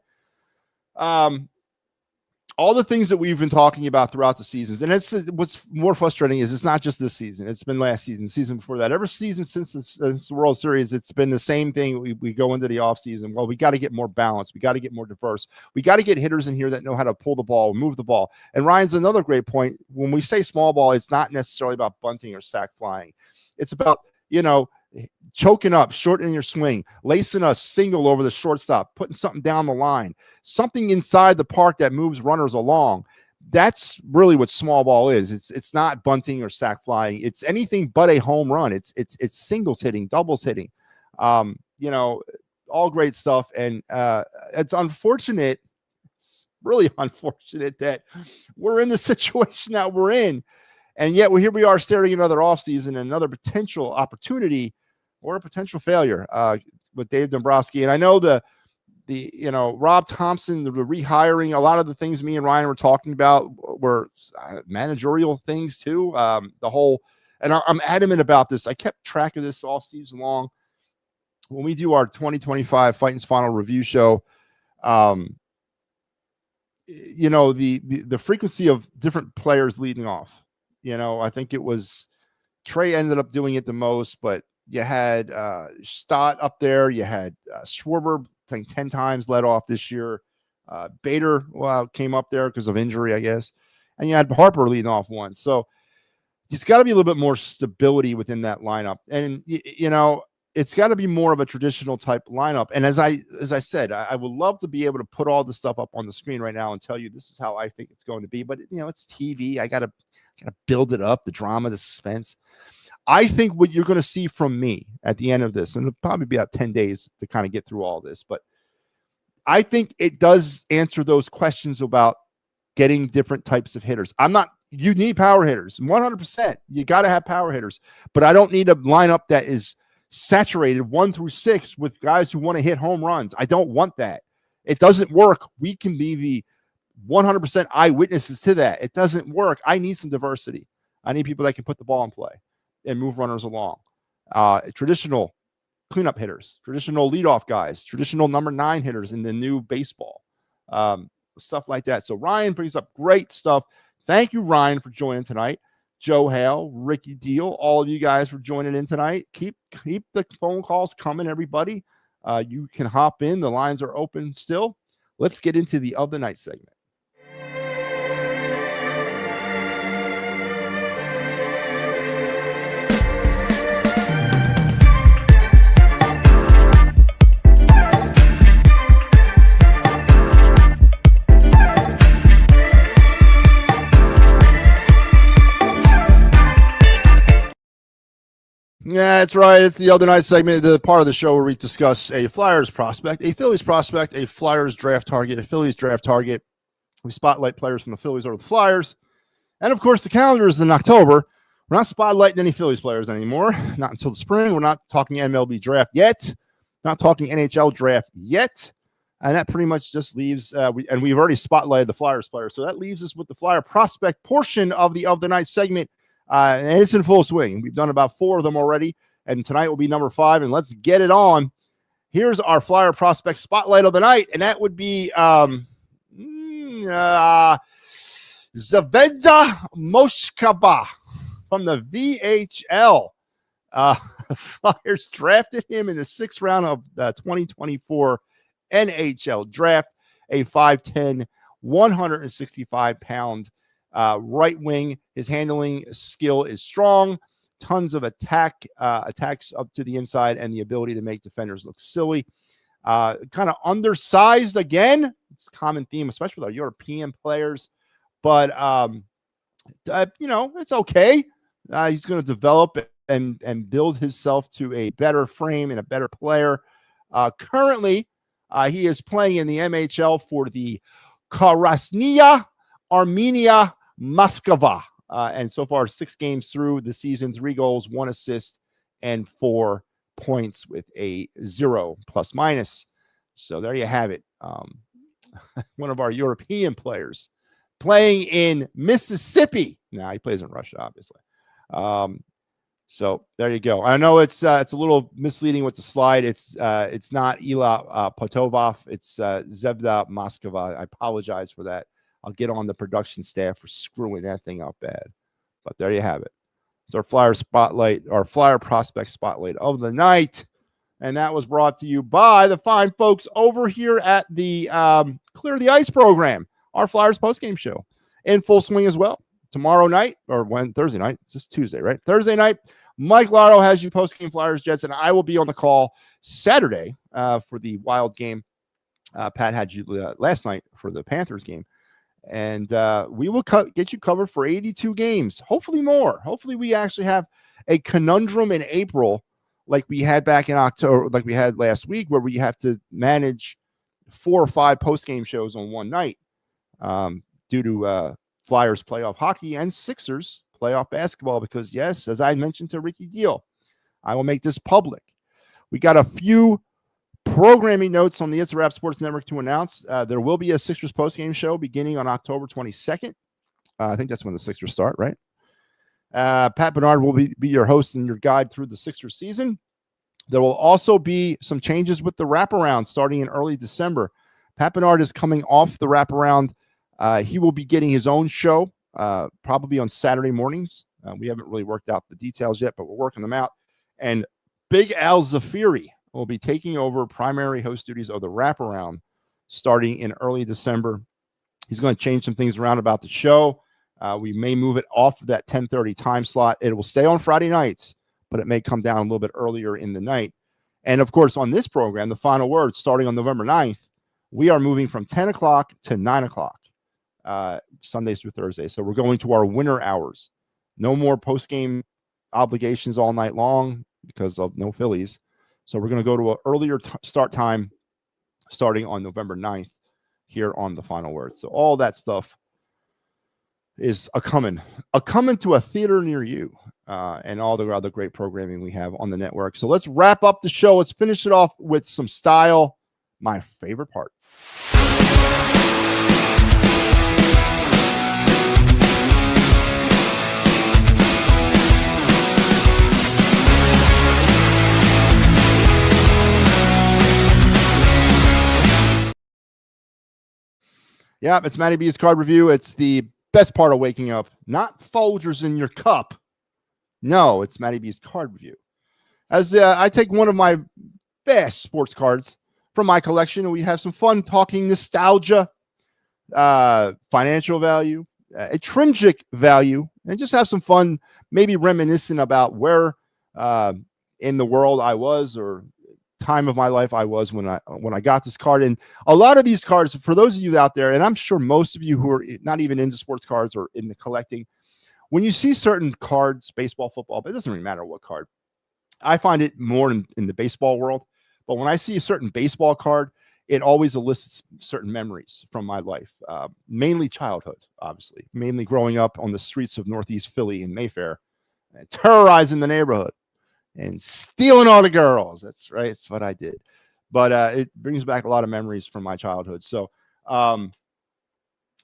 All the things that we've been talking about throughout the seasons, and it's what's more frustrating is it's not just this season. It's been last season, season before that. Every season since the World Series, it's been the same thing. We go into the offseason. Well, we got to get more balance. We got to get more diverse. We got to get hitters in here that know how to pull the ball, move the ball. And Ryan's another great point. When we say small ball, it's not necessarily about bunting or sack flying. It's about, choking up, shortening your swing, lacing a single over the shortstop, putting something down the line, something inside the park that moves runners along. That's really what small ball is. It's not bunting or sack flying. It's anything but a home run. It's singles hitting, doubles hitting, all great stuff. And it's unfortunate. It's really unfortunate that we're in the situation that we're in. And yet here we are staring at another offseason and another potential opportunity or a potential failure with Dave Dombrowski. And I know the Rob Thompson, the rehiring, a lot of the things me and Ryan were talking about were managerial things too. And I'm adamant about this. I kept track of this all season long. When we do our 2025 Fighting's Final Review show, the frequency of different players leading off. I think it was Trey ended up doing it the most, but you had Stott up there. You had Schwarber, I think 10 times led off this year. Bader came up there because of injury, I guess. And you had Harper leading off one. So it's got to be a little bit more stability within that lineup. And, it's got to be more of a traditional type lineup. And as I said, I would love to be able to put all the stuff up on the screen right now and tell you this is how I think it's going to be. But, it's TV. I got to build it up, the drama, the suspense. I think what you're going to see from me at the end of this, and it'll probably be about 10 days to kind of get through all this, but I think it does answer those questions about getting different types of hitters. You need power hitters, 100%. You got to have power hitters, but I don't need a lineup that is saturated 1 through 6 with guys who want to hit home runs. I don't want that. It doesn't work. We can be the 100% eyewitnesses to that. It doesn't work. I need some diversity. I need people that can put the ball in play and move runners along. Traditional cleanup hitters, traditional leadoff guys, traditional number 9 hitters in the new baseball, stuff like that. So Ryan brings up great stuff. Thank you, Ryan, for joining tonight. Joe Hale, Ricky Deal, all of you guys for joining in tonight. Keep the phone calls coming, everybody. You can hop in. The lines are open still. Let's get into the of the night segment. Yeah, that's right. It's the other night segment, the part of the show where we discuss a Flyers prospect, a Phillies prospect, a Flyers draft target, a Phillies draft target. We spotlight players from the Phillies or the Flyers. And of course, the calendar is in October. We're not spotlighting any Phillies players anymore. Not until the spring. We're not talking MLB draft yet. Not talking NHL draft yet. And that pretty much just leaves, we've already spotlighted the Flyers player. So that leaves us with the Flyer prospect portion of the night segment. And it's in full swing. We've done about 4 of them already. And tonight will be number 5. And let's get it on. Here's our Flyer prospect spotlight of the night. And that would be Zvezda Moskva from the VHL. Flyers drafted him in the 6th round of the 2024 NHL draft, a 5'10", 165-pound right wing. His handling skill is strong. Tons of attacks up to the inside and the ability to make defenders look silly. Kind of undersized again. It's a common theme, especially with our European players. But, it's okay. He's going to develop and build himself to a better frame and a better player. Currently, he is playing in the MHL for the Krasnaya Armenia Moskva. And so far, 6 games through the season, 3 goals, 1 assist, and 4 points with a 0 plus-minus. So there you have it. One of our European players playing in Mississippi. Now, he plays in Russia, obviously. So there you go. I know it's a little misleading with the slide. It's not Ila Potovov. It's Zvezda Moskva. I apologize for that. I'll get on the production staff for screwing that thing up bad. But there you have it. It's our Flyer spotlight, our Flyer prospect spotlight of the night. And that was brought to you by the fine folks over here at the Clear the Ice program, our Flyers postgame show, in full swing as well. Tomorrow night, or Thursday night, it's just Tuesday, right? Thursday night, Mike Lotto has you postgame Flyers Jets, and I will be on the call Saturday for the Wild game. Pat had you last night for the Panthers game. And we will get you covered for 82 games, hopefully more. Hopefully we actually have a conundrum in April like we had back in October, like we had last week, where we have to manage 4 or 5 post-game shows on one night due to Flyers playoff hockey and Sixers playoff basketball. Because, yes, as I mentioned to Ricky Deal, I will make this public. We got a few programming notes on the It's a Wrap Sports Network to announce. There will be a Sixers postgame show beginning on October 22nd. I think that's when the Sixers start, right? Pat Bernard will be your host and your guide through the Sixers season. There will also be some changes with the wraparound starting in early December. Pat Bernard is coming off the wraparound. He will be getting his own show, probably on Saturday mornings. We haven't really worked out the details yet, but we're working them out. And Big Al Zafiri will be taking over primary host duties of the wraparound starting in early December. He's going to change some things around about the show. We may move it off of that 10:30 time slot. It will stay on Friday nights, but it may come down a little bit earlier in the night. And, of course, on this program, the final word, starting on November 9th, we are moving from 10 o'clock to 9 o'clock, Sundays through Thursdays. So we're going to our winter hours. No more post-game obligations all night long because of no Phillies. So we're going to go to an earlier start time starting on November 9th here on the final word. So all that stuff is a coming to a theater near you, and all the other great programming we have on the network. So let's wrap up the show. Let's finish it off with some style, my favorite part. Yeah, it's MattyB's card review. It's the best part of waking up. Not Folgers in your cup. No, it's MattyB's card review. As I take one of my best sports cards from my collection, and we have some fun talking nostalgia, financial value, intrinsic value, and just have some fun, maybe reminiscing about where in the world I was or time of my life I was when I got this card. And a lot of these cards, for those of you out there, and I'm sure most of you who are not even into sports cards or in the collecting, when you see certain cards, baseball, football, but it doesn't really matter what card, I find it more in the baseball world. But when I see a certain baseball card, it always elicits certain memories from my life, mainly childhood, obviously, mainly growing up on the streets of Northeast Philly in Mayfair, and terrorizing the neighborhood and stealing all the girls. That's right. It's what I did. But it brings back a lot of memories from my childhood. So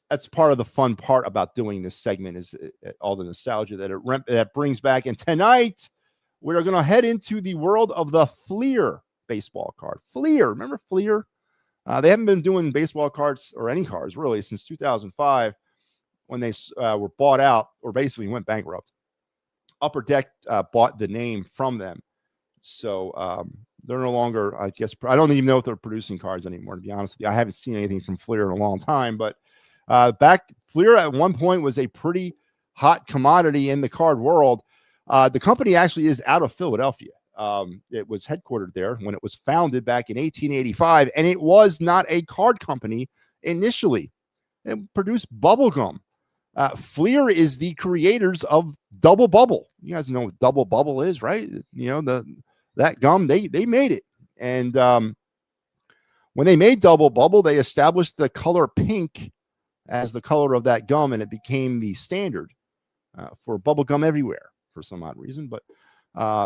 that's part of the fun part about doing this segment is all the nostalgia that brings back. And tonight, we're going to head into the world of the Fleer baseball card. Fleer. Remember Fleer? They haven't been doing baseball cards or any cards really since 2005 when they were bought out or basically went bankrupt. Upper Deck bought the name from them. So they're no longer, I guess, I don't even know if they're producing cards anymore, to be honest with you. I haven't seen anything from Fleer in a long time. But Fleer at one point was a pretty hot commodity in the card world. The company actually is out of Philadelphia. It was headquartered there when it was founded back in 1885, and it was not a card company initially. It produced bubble gum. Fleer is the creators of Double Bubble. You guys know what Double Bubble is, right? You know, that gum, they made it. And when they made Double Bubble, they established the color pink as the color of that gum, and it became the standard for bubble gum everywhere for some odd reason. But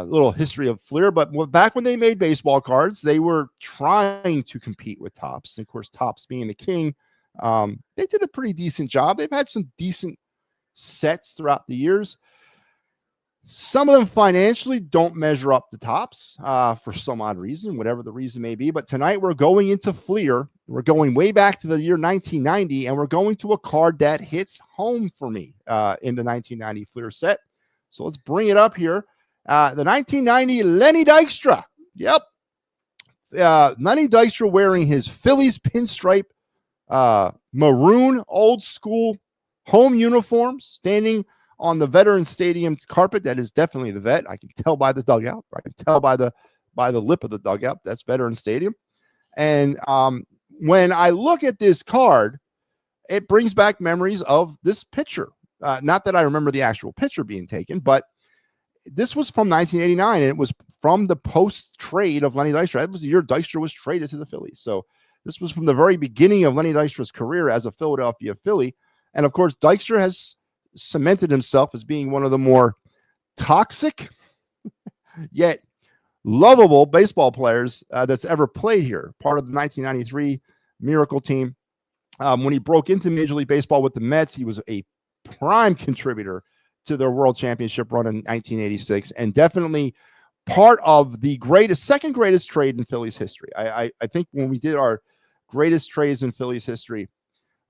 little history of Fleer. But back when they made baseball cards, they were trying to compete with Topps. And of course, Topps being the king, they did a pretty decent job. They've had some decent sets throughout the years. Some of them financially don't measure up to Topps for some odd reason, whatever the reason may be. But tonight we're going into Fleer. We're going way back to the year 1990, and we're going to a card that hits home for me in the 1990 Fleer set. So let's bring it up here. The 1990 Lenny Dykstra. Yep. Lenny Dykstra wearing his Phillies pinstripe maroon old school home uniform, standing on the Veterans Stadium carpet. That is definitely the vet. I can tell by the dugout. I can tell by the lip of the dugout. That's Veterans Stadium. And when I look at this card, it brings back memories of this pitcher. Not that I remember the actual pitcher being taken, but this was from 1989, and it was from the post-trade of Lenny Dykstra. That was the year Dykstra was traded to the Phillies. So this was from the very beginning of Lenny Dykstra's career as a Philadelphia Philly. And, of course, Dykstra has cemented himself as being one of the more toxic yet lovable baseball players that's ever played here. Part of the 1993 Miracle team. When he broke into Major League Baseball with the Mets, he was a prime contributor to their World Championship run in 1986, and definitely part of the second greatest trade in Phillies history. I think when we did our greatest trades in Phillies history,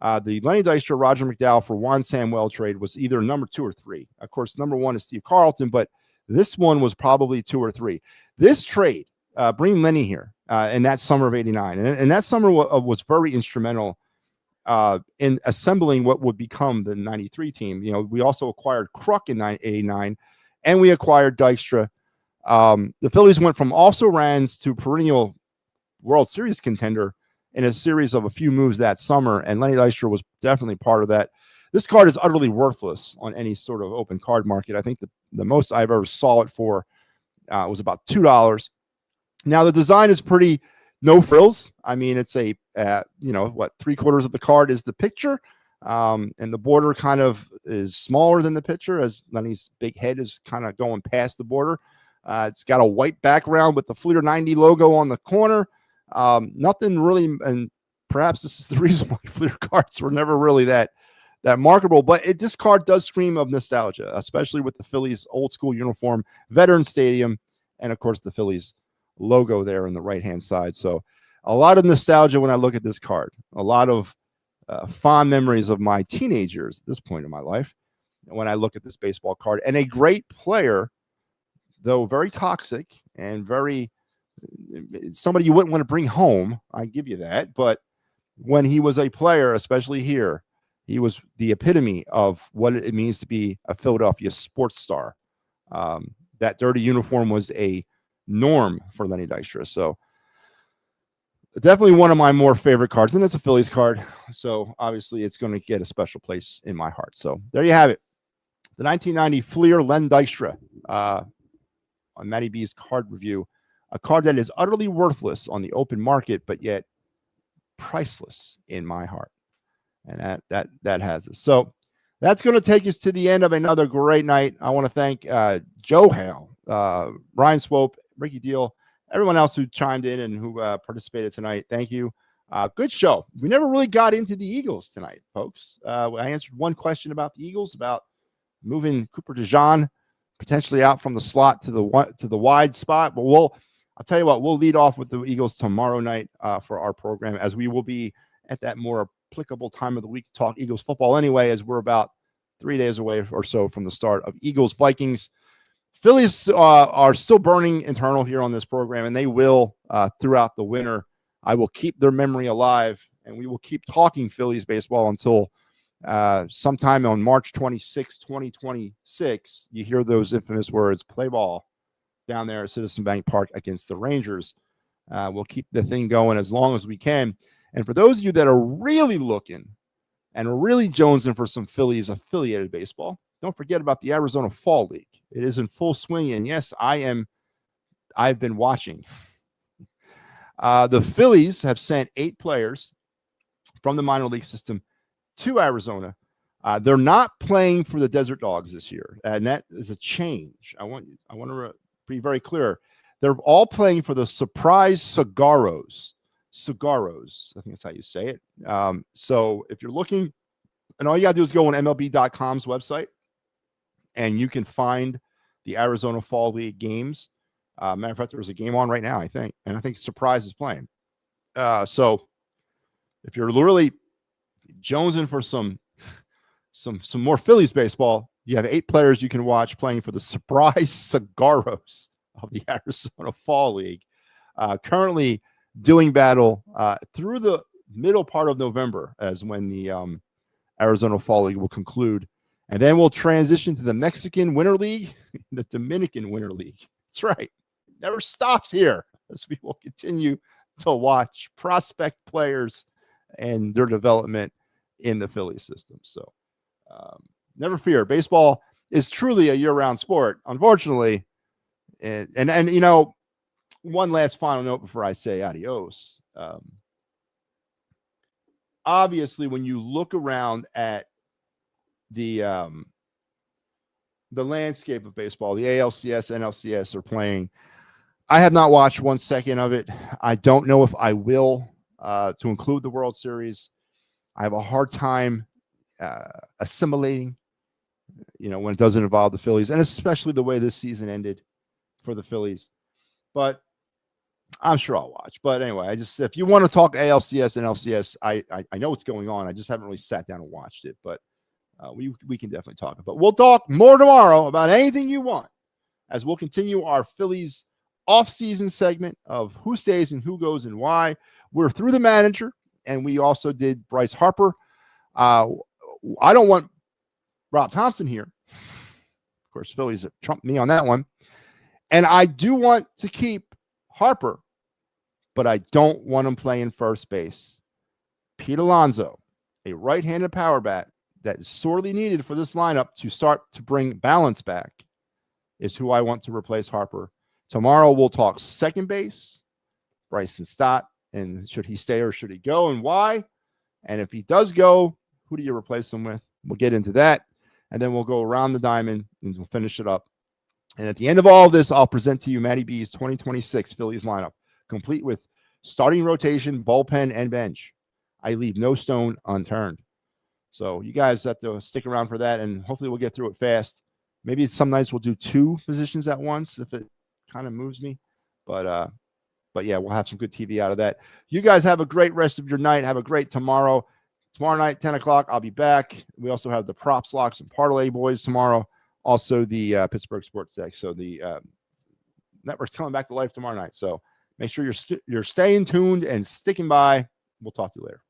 the Lenny Dykstra, Roger McDowell for Juan Samuel trade was either number 2 or 3. Of course, number 1 is Steve Carlton, but this one was probably 2 or 3. This trade, bringing Lenny here in that summer of 89, and that summer was very instrumental in assembling what would become the 93 team. You know, we also acquired Kruk in 89, and we acquired Dykstra. The Phillies went from also-rans to perennial World Series contender in a series of a few moves that summer, and Lenny Dykstra was definitely part of that. This card is utterly worthless on any sort of open card market. I think the most I've ever saw it for was about $2. Now, the design is pretty no frills. I mean, it's a, 3/4 of the card is the picture, and the border kind of is smaller than the picture as Lenny's big head is kind of going past the border. It's got a white background with the Fleer 90 logo on the corner. Nothing really, and perhaps this is the reason why Fleer cards were never really that marketable, but this card does scream of nostalgia, especially with the Phillies old school uniform, Veterans Stadium, and of course the Phillies logo there on the right-hand side. So a lot of nostalgia when I look at this card, a lot of fond memories of my teenage years at this point in my life when I look at this baseball card, and a great player, though very toxic and very somebody you wouldn't want to bring home. I give you that. But when he was a player, especially here, he was the epitome of what it means to be a Philadelphia sports star. That dirty uniform was a norm for Lenny Dykstra. So definitely one of my more favorite cards, and it's a Phillies card. So obviously it's going to get a special place in my heart. So there you have it. The 1990 Fleer Len Dykstra on MattyB's card review. A card that is utterly worthless on the open market, but yet priceless in my heart. And that has us. So that's going to take us to the end of another great night. I want to thank Joe Hale, Ryan Swope, Ricky Deal, everyone else who chimed in and who participated tonight. Thank you. Good show. We never really got into the Eagles tonight, folks. I answered one question about the Eagles, about moving Cooper DeJean potentially out from the slot to the wide spot. But I'll tell you what, we'll lead off with the Eagles tomorrow night for our program, as we will be at that more applicable time of the week to talk Eagles football anyway, as we're about 3 days away or so from the start of Eagles Vikings. Phillies are still burning internal here on this program, and they will throughout the winter. I will keep their memory alive, and we will keep talking Phillies baseball until sometime on March 26, 2026, you hear those infamous words, play ball, down there at Citizen Bank Park against the Rangers. We'll keep the thing going as long as we can. And for those of you that are really looking and really jonesing for some Phillies affiliated baseball, don't forget about the Arizona Fall League. It is in full swing. And yes, I've been watching. The Phillies have sent 8 players from the minor league system to Arizona. They're not playing for the Desert Dogs this year, and that is a change. I want to be very clear. They're all playing for the Surprise Cigarros. Cigarros, I think that's how you say it. So if you're looking, and all you got to do is go on MLB.com's website, and you can find the Arizona Fall League games. Matter of fact, there's a game on right now, I think, and I think Surprise is playing. So if you're really jonesing for some more Phillies baseball, you have 8 players you can watch playing for the Surprise Cigarros of the Arizona Fall League. Currently doing battle through the middle part of November, as when the Arizona Fall League will conclude. And then we'll transition to the Mexican Winter League, the Dominican Winter League. That's right. It never stops here, as we will continue to watch prospect players and their development in the Philly system. So never fear. Baseball is truly a year-round sport, unfortunately. And you know, one last final note before I say adios. Obviously, when you look around at the landscape of baseball, the ALCS, NLCS are playing. I have not watched 1 second of it. I don't know if I will, to include the World Series. I have a hard time assimilating, when it doesn't involve the Phillies, and especially the way this season ended for the Phillies. But I'm sure I'll watch. But anyway, if you want to talk ALCS and LCS, I know what's going on. I just haven't really sat down and watched it. But we can definitely talk about it. We'll talk more tomorrow about anything you want, as we'll continue our Phillies off-season segment of who stays and who goes and why. We're through the manager, and we also did Bryce Harper. I don't want Rob Thompson here. Of course, Phillies have trumped me on that one. And I do want to keep Harper, but I don't want him playing first base. Pete Alonso, a right-handed power bat that is sorely needed for this lineup to start to bring balance back, is who I want to replace Harper. Tomorrow we'll talk second base, Bryson Stott, and should he stay or should he go and why? And if he does go, who do you replace him with? We'll get into that. And then we'll go around the diamond and we'll finish it up. And at the end of all of this, I'll present to you MattyB's 2026 Phillies lineup, complete with starting rotation, bullpen, and bench. I leave no stone unturned. So you guys have to stick around for that, and hopefully we'll get through it fast. Maybe some nights we'll do 2 positions at once if it kind of moves me. But yeah, we'll have some good TV out of that. You guys have a great rest of your night. Have a great tomorrow. Tomorrow night, 10 o'clock, I'll be back. We also have the props, locks, and parlay boys tomorrow. Also the Pittsburgh Sports Deck. So the network's coming back to life tomorrow night. So make sure you're staying tuned and sticking by. We'll talk to you later.